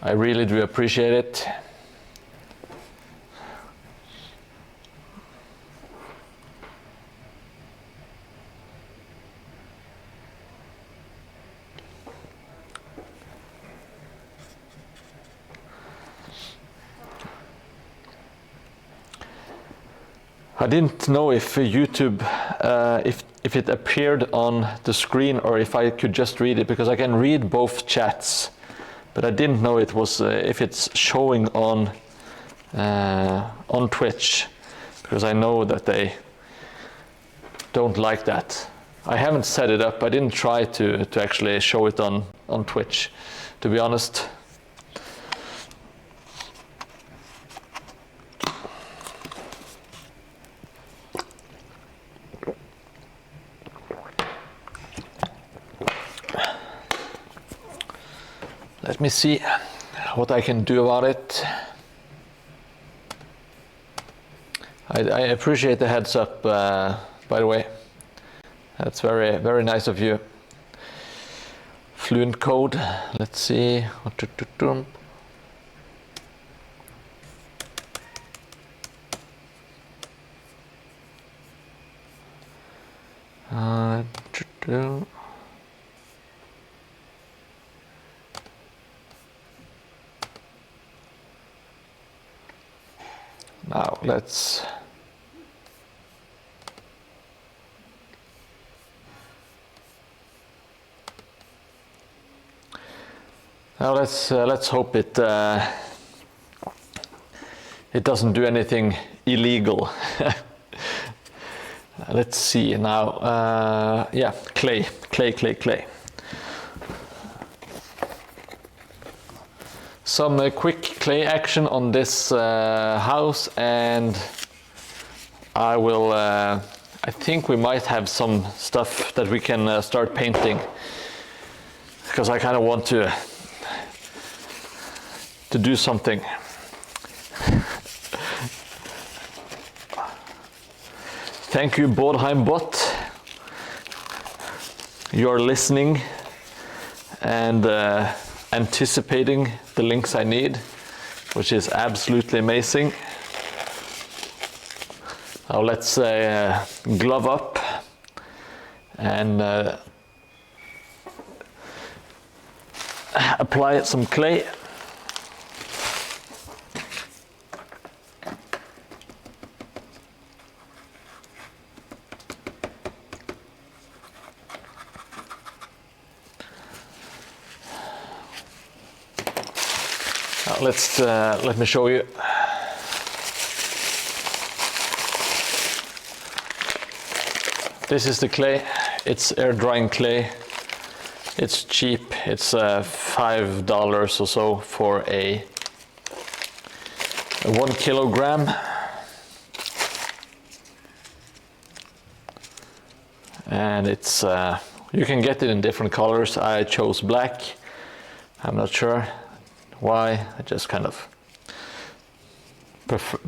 I really do appreciate it. I didn't know if YouTube, if it appeared on the screen or if I could just read it, because I can read both chats, but I didn't know it was if it's showing on Twitch, because I know that they don't like that. I haven't set it up. I didn't try to actually show it on Twitch, to be honest. Let me see what I can do about it. I appreciate the heads up, by the way. That's very, very nice of you. Fluent Code, let's see. Now let's hope it doesn't do anything illegal. Let's see now. Yeah, clay. Some quick clay action on this house, and I will. I think we might have some stuff that we can start painting, because I kind of want to do something. Thank you, Mordheim bot. You're listening and anticipating the links I need, which is absolutely amazing. Now let's glove up and apply some clay. Now let me show you. This is the clay. It's air drying clay. It's cheap. It's $5 or so for a 1 kilogram. And it's you can get it in different colors. I chose black. I'm not sure why. I just kind of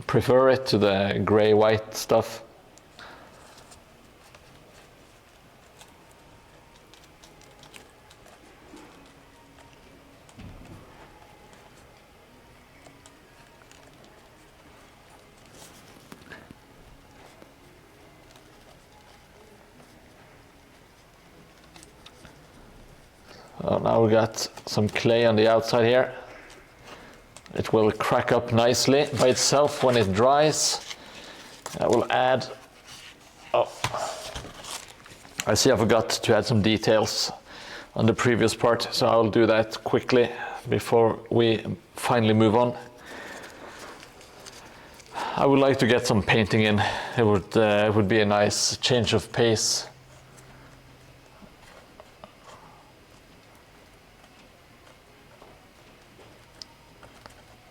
prefer it to the gray-white stuff. Now we got some clay on the outside here. It will crack up nicely by itself when it dries. I will add, I see I forgot to add some details on the previous part, so I'll do that quickly before we finally move on. I would like to get some painting in. It would be a nice change of pace.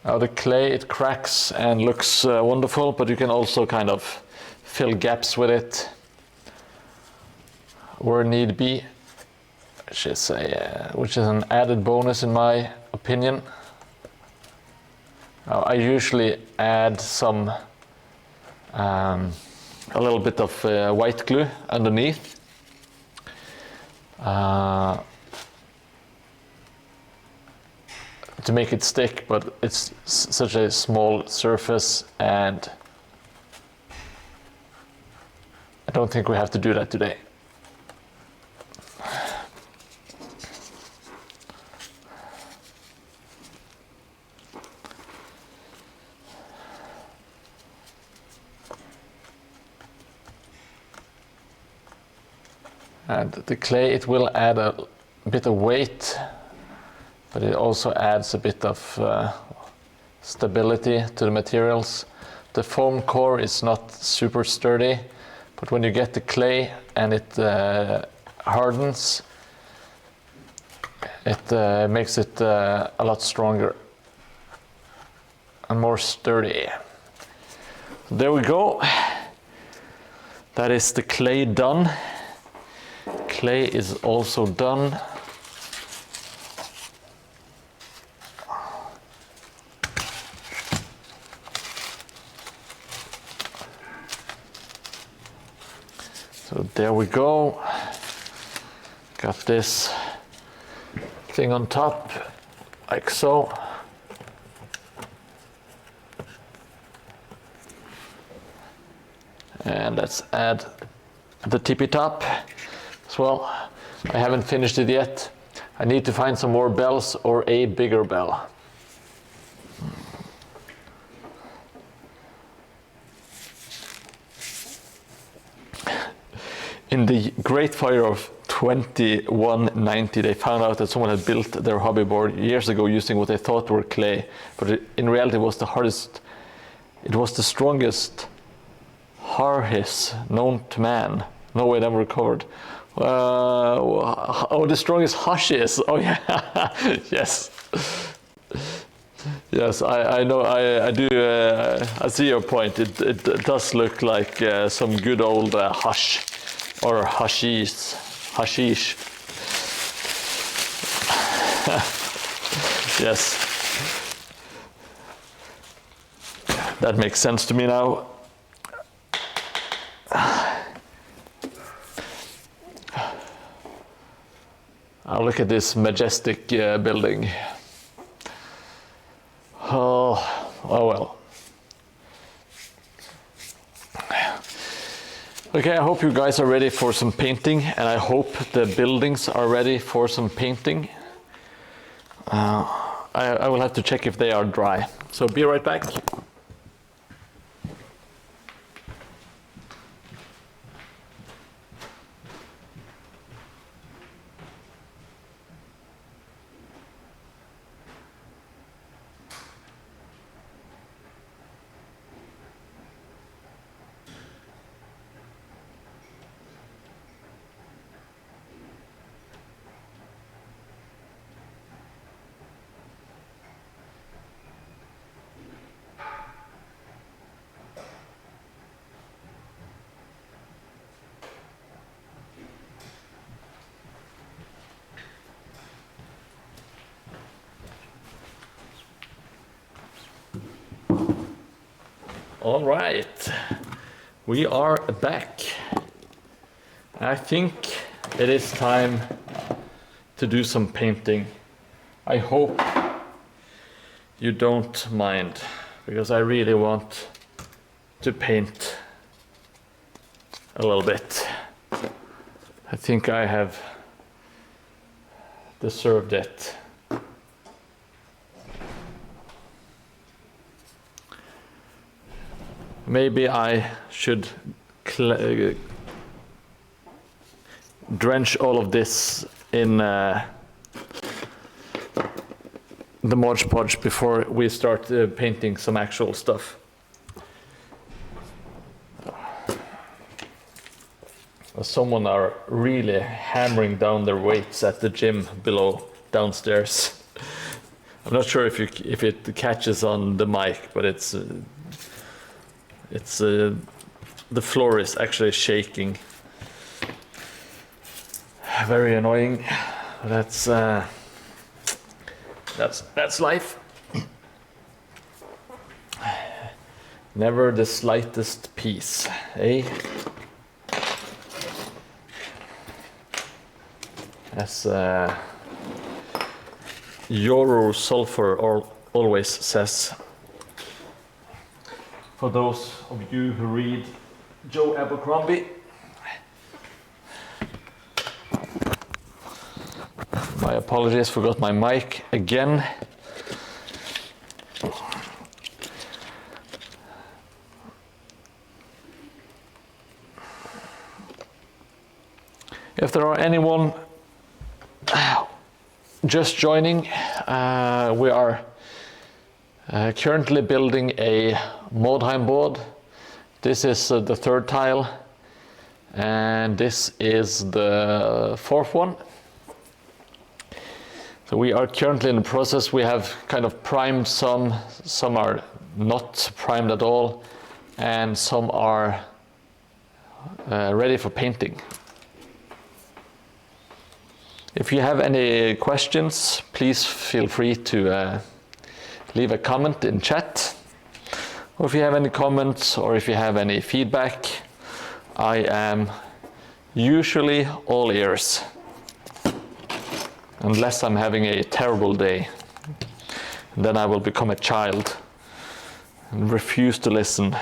Now the clay, it cracks and looks wonderful, but you can also kind of fill gaps with it where need be, which is an added bonus in my opinion. Now, I usually add some a little bit of white glue underneath. To make it stick, but it's such a small surface and I don't think we have to do that today. And the clay, it will add a bit of weight, but it also adds a bit of stability to the materials. The foam core is not super sturdy, but when you get the clay and it hardens, it makes it a lot stronger and more sturdy. There we go. That is the clay done. Clay is also done. So there we go. Got this thing on top, like so. And let's add the tippy top as well. I haven't finished it yet. I need to find some more bells or a bigger bell. In the Great Fire of 2190, they found out that someone had built their hobby board years ago using what they thought were clay, but in reality it was the hardest, it was the strongest harhiss known to man. No way ever recovered. Oh, the strongest hashish. Oh yeah, yes. Yes, I know, I do, I see your point. It does look like some good old hash. Or hashish. Yes. That makes sense to me now. Oh, look at this majestic building. Oh well. Okay, I hope you guys are ready for some painting, and I hope the buildings are ready for some painting. I will have to check if they are dry. So be right back. All right, we are back. I think it is time to do some painting. I hope you don't mind, because I really want to paint a little bit. I think I have deserved it. Maybe I should drench all of this in the Mod Podge before we start painting some actual stuff. Someone are really hammering down their weights at the gym below downstairs. I'm not sure if it catches on the mic, but it's the floor is actually shaking. Very annoying. That's life. Never the slightest peace, eh? As Euro Sulfur always says. For those of you who read Joe Abercrombie. My apologies, forgot my mic again. If there are anyone just joining, we are currently building a Mordheim board. This is the third tile, and this is the fourth one. So we are currently in the process. We have kind of primed some are not primed at all, and some are ready for painting. If you have any questions, please feel free to leave a comment in chat. Or if you have any comments or if you have any feedback, I am usually all ears. Unless I'm having a terrible day. And then I will become a child and refuse to listen.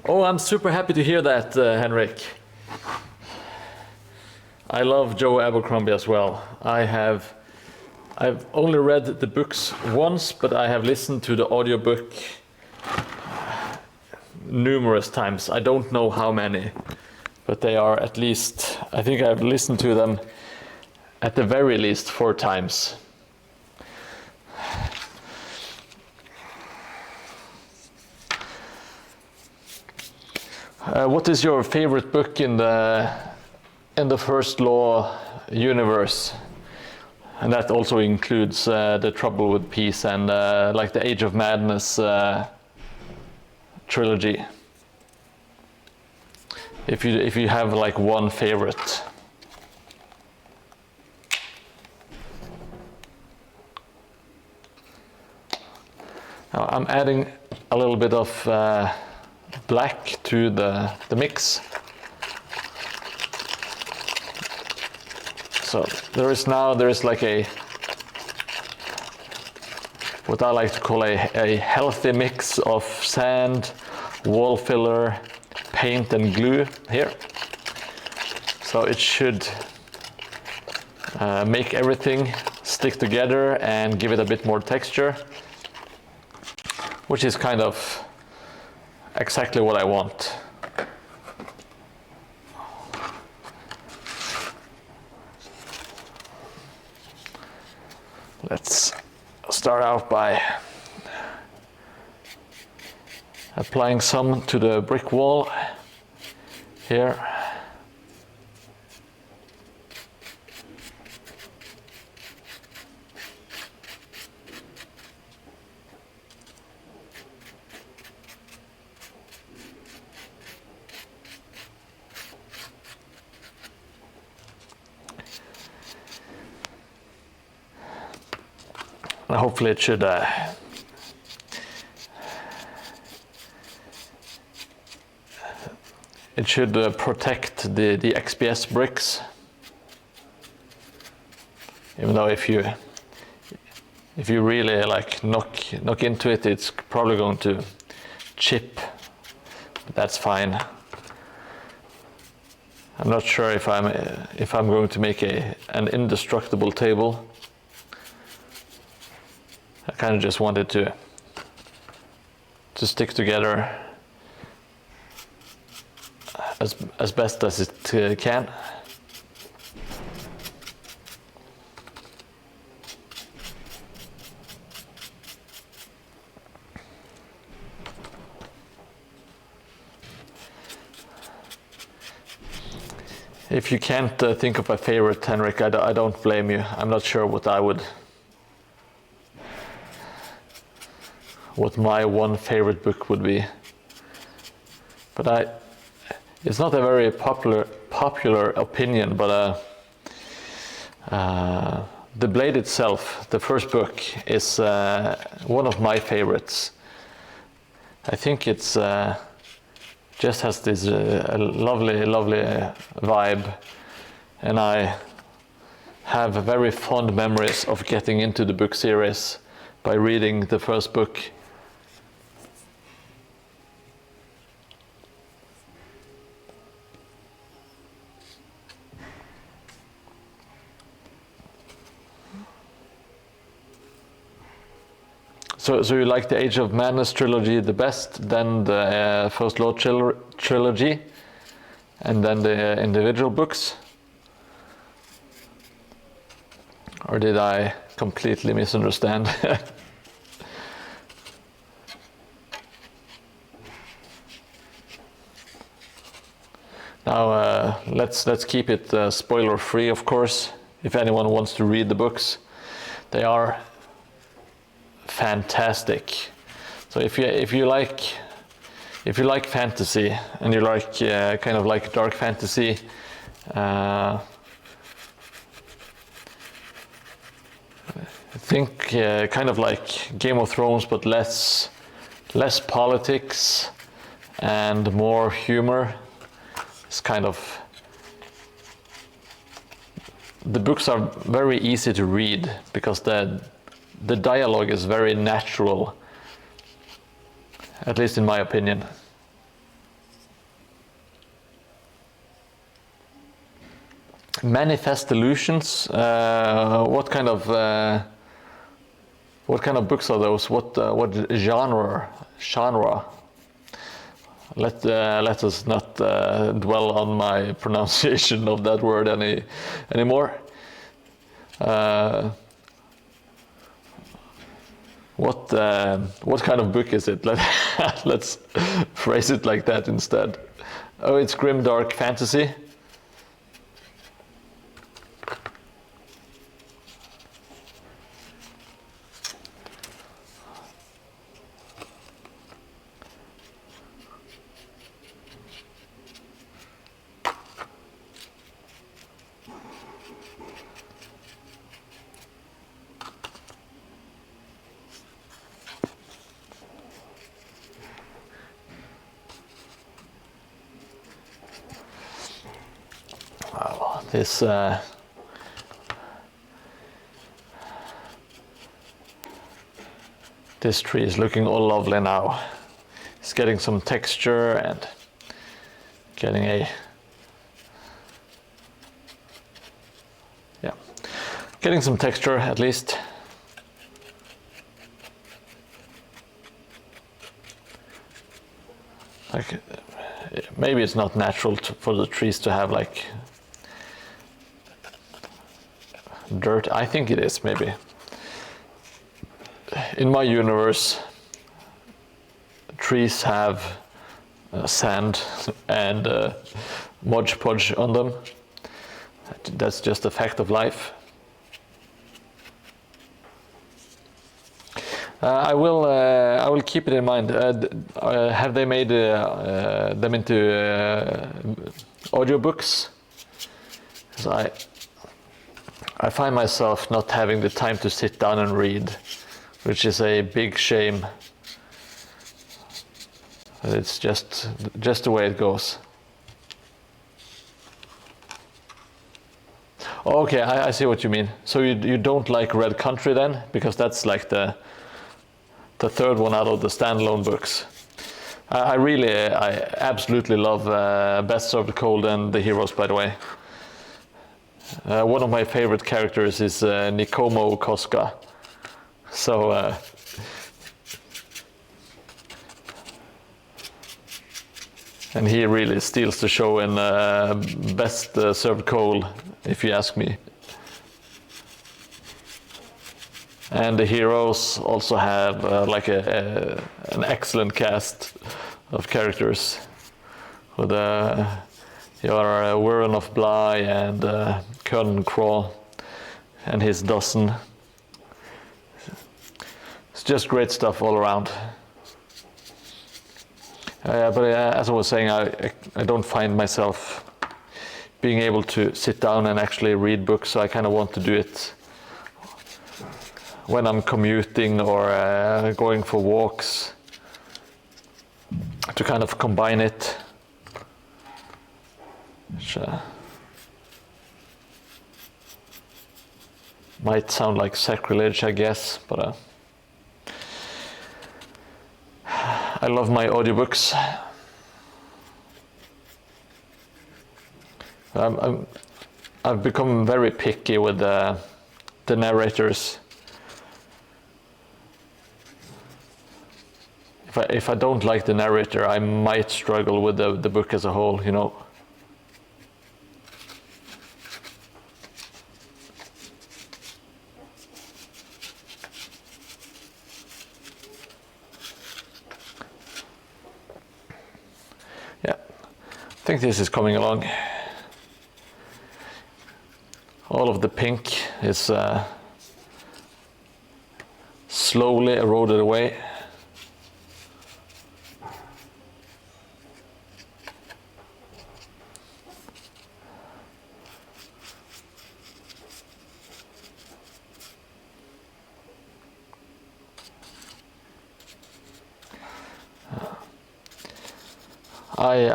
Oh, I'm super happy to hear that, Henrik. I love Joe Abercrombie as well. I've only read the books once, but I have listened to the audiobook numerous times. I don't know how many, but they are at least, I think I've listened to them at the very least 4 times. What is your favorite book in the First Law universe? And that also includes The Trouble with Peace and like the Age of Madness trilogy. If you have like one favorite. I'm adding a little bit of black to the mix. So there is like what I like to call a healthy mix of sand, wall filler, paint and glue here. So it should make everything stick together and give it a bit more texture, which is kind of exactly what I want. Let's start out by applying some to the brick wall here. Hopefully it should protect the XPS bricks. Even though if you really like knock into it, it's probably going to chip. But that's fine. I'm not sure if I'm going to make an indestructible table. I kind of just want it to stick together as best as it can. If you can't think of a favorite, Henrik, I don't blame you. I'm not sure what my one favorite book would be. But it's not a very popular opinion, but The Blade itself, the first book, is one of my favorites. I think it's just has this lovely vibe, and I have very fond memories of getting into the book series by reading the first book. So you like the Age of Madness trilogy the best, then the First Law trilogy, and then the individual books? Or did I completely misunderstand? Now let's keep it spoiler free, of course. If anyone wants to read the books, they are fantastic. So if you like fantasy and you like kind of like dark fantasy, think kind of like Game of Thrones, but less politics and more humor. It's kind of, the books are very easy to read because the dialogue is very natural, at least in my opinion. Manifest Illusions. What kind of books are those? What genre? Let us not dwell on my pronunciation of that word anymore. What kind of book is it? Let's phrase it like that instead. Oh, it's grim dark fantasy. this tree is looking all lovely now. It's getting some texture and getting some texture at least. Like, maybe it's not natural for the trees to have like dirt. I think it is, maybe. In my universe, trees have sand and Mod Podge on them. That's just a fact of life. I will keep it in mind. Have they made them into audiobooks? Because I find myself not having the time to sit down and read, which is a big shame. It's just the way it goes. Okay, I see what you mean. So you don't like Red Country then, because that's like the third one out of the standalone books. I absolutely love Best Served Cold and the Heroes, by the way. One of my favorite characters is Nikomo Koska. So and he really steals the show in Best Served Cold, if you ask me. And the Heroes also have like an excellent cast of characters with your Wirren of Bly and Colonel Craw and his dozen. It's just great stuff all around. But as I was saying, I don't find myself being able to sit down and actually read books, so I kind of want to do it when I'm commuting or going for walks, to kind of combine it. Which might sound like sacrilege, I guess, but I love my audiobooks. I've become very picky with the narrators. If I don't like the narrator, I might struggle with the book as a whole, you know. Yeah, I think this is coming along. All of the pink is slowly eroded away.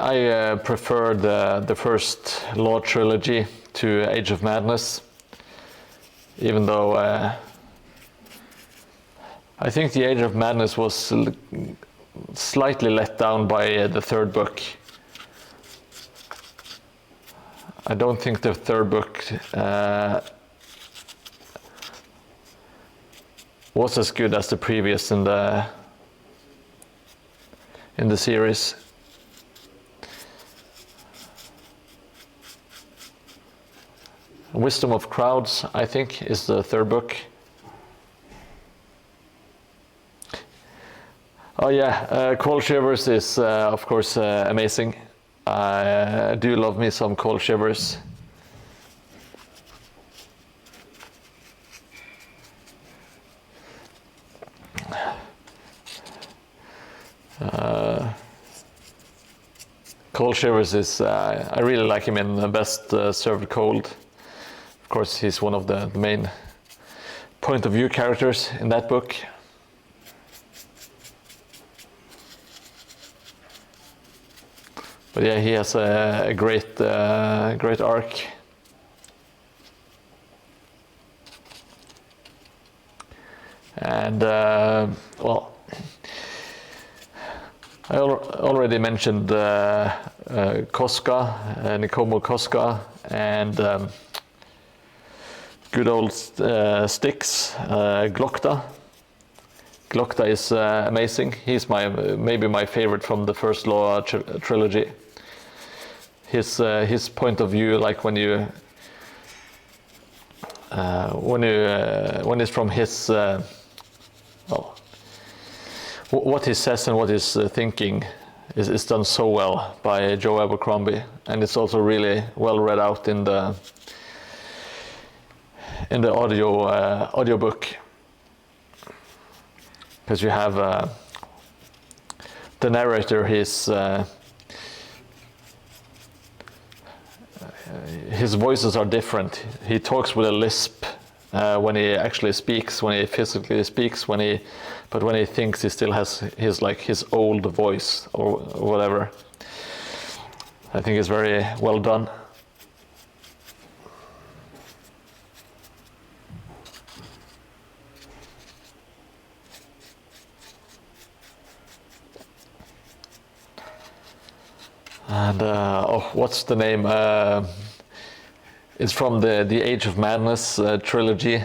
I prefer the first Law trilogy to Age of Madness, even though I think the Age of Madness was slightly let down by the third book. I don't think the third book was as good as the previous in the series. Wisdom of Crowds, I think, is the third book. Oh yeah, Cold Shivers is of course amazing. I do love me some Cold Shivers. Cold Shivers is, I really like him in the Best Served Cold. Of course, he's one of the main point of view characters in that book. But yeah, he has a great arc. And well, I already mentioned Koska, Nikomo Koska, and good old Styx, Glokta. Glokta is amazing. He's maybe my favorite from the First Law trilogy. His point of view, like when it's from his well, what he says and what he's thinking is done so well by Joe Abercrombie, and it's also really well read out in the audiobook, because you have the narrator. His voices are different. He talks with a lisp when he actually speaks, when he physically speaks, but when he thinks, he still has his old voice or whatever. I think it's very well done. And what's the name? It's from the Age of Madness trilogy.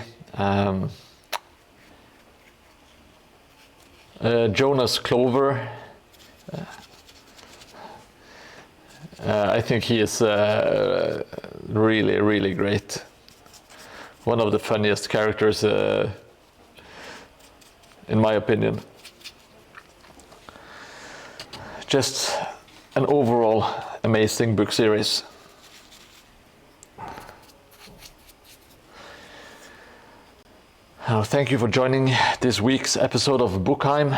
Jonas Clover. I think he is really, really great. One of the funniest characters, in my opinion. Just an overall amazing book series. Thank you for joining this week's episode of Bookheim.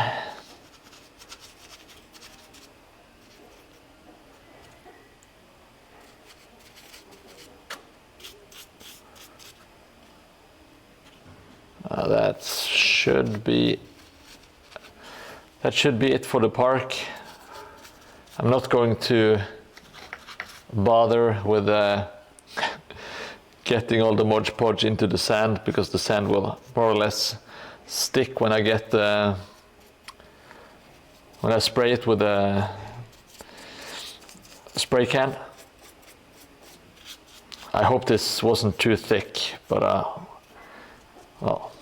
That should be it for the park. I'm not going to bother with getting all the Mod Podge into the sand, because the sand will more or less stick when I spray it with a spray can. I hope this wasn't too thick, but well.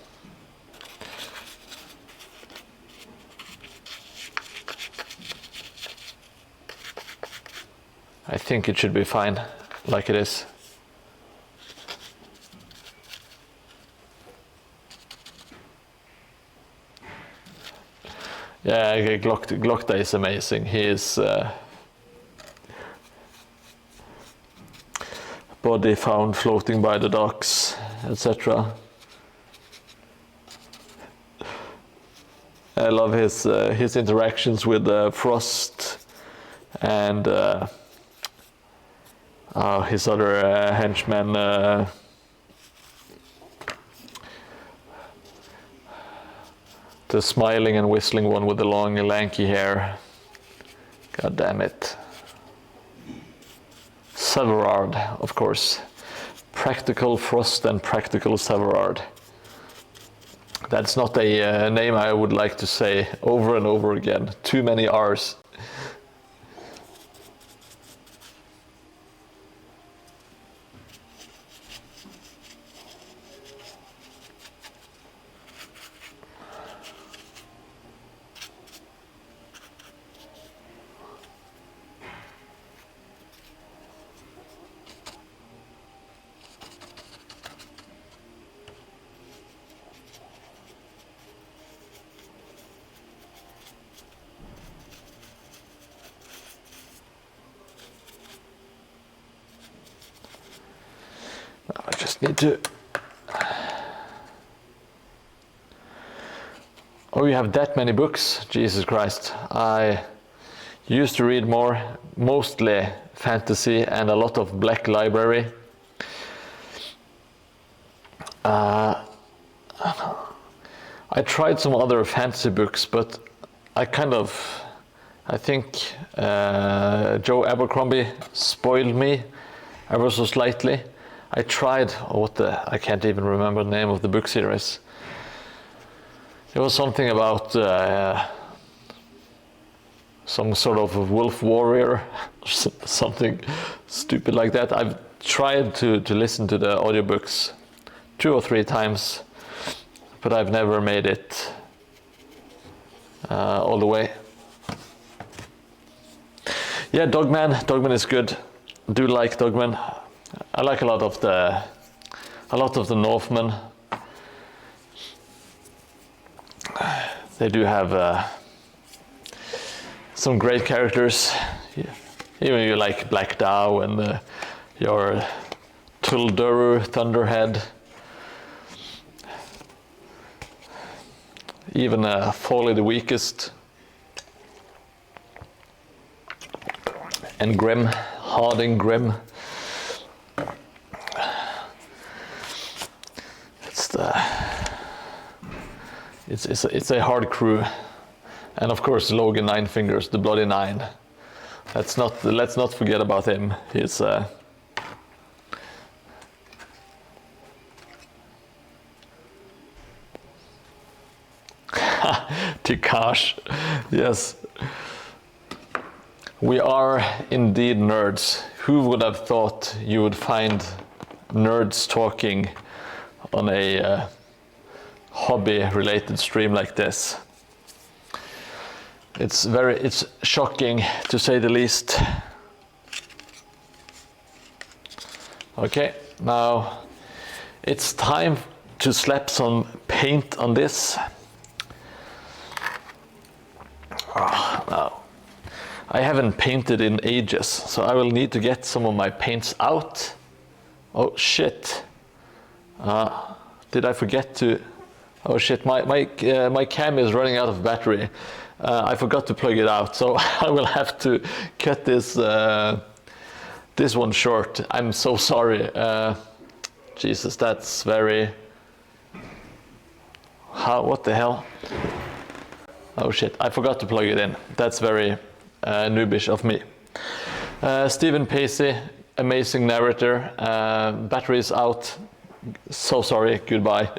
I think it should be fine, like it is. Yeah, Glokta is amazing. He is body found floating by the docks, etc. I love his interactions with Frost and his other henchmen. The smiling and whistling one with the long, lanky hair. God damn it. Severard, of course. Practical Frost and Practical Severard. That's not a name I would like to say over and over again. Too many R's. I just need to... Oh, you have that many books? Jesus Christ. I used to read more, mostly fantasy and a lot of Black Library. I tried some other fantasy books, but I think Joe Abercrombie spoiled me ever so slightly. I tried, I can't even remember the name of the book series. It was something about some sort of wolf warrior, something stupid like that. I've tried to listen to the audiobooks 2 or 3 times, but I've never made it all the way. Yeah, Dogman is good. I do like Dogman. I like a lot of the Northmen. They do have some great characters. Yeah. Even you like Black Dow and your Tulduru Thunderhead. Even Foley the Weakest. And Grim, Harding Grim. It's a hard crew. And of course Logan Nine Fingers, the Bloody Nine. Let's not forget about him. He's Tikash, yes. We are indeed nerds. Who would have thought you would find nerds talking on a hobby-related stream like this? It's shocking, to say the least. Okay, now it's time to slap some paint on this. Now, I haven't painted in ages, so I will need to get some of my paints out. Oh shit! Did I forget to? Oh shit! My cam is running out of battery. I forgot to plug it out, so I will have to cut this one short. I'm so sorry. Jesus, that's very... What the hell? Oh shit, I forgot to plug it in. That's very noobish of me. Stephen Pacey, amazing narrator. Batteries out. So sorry, goodbye.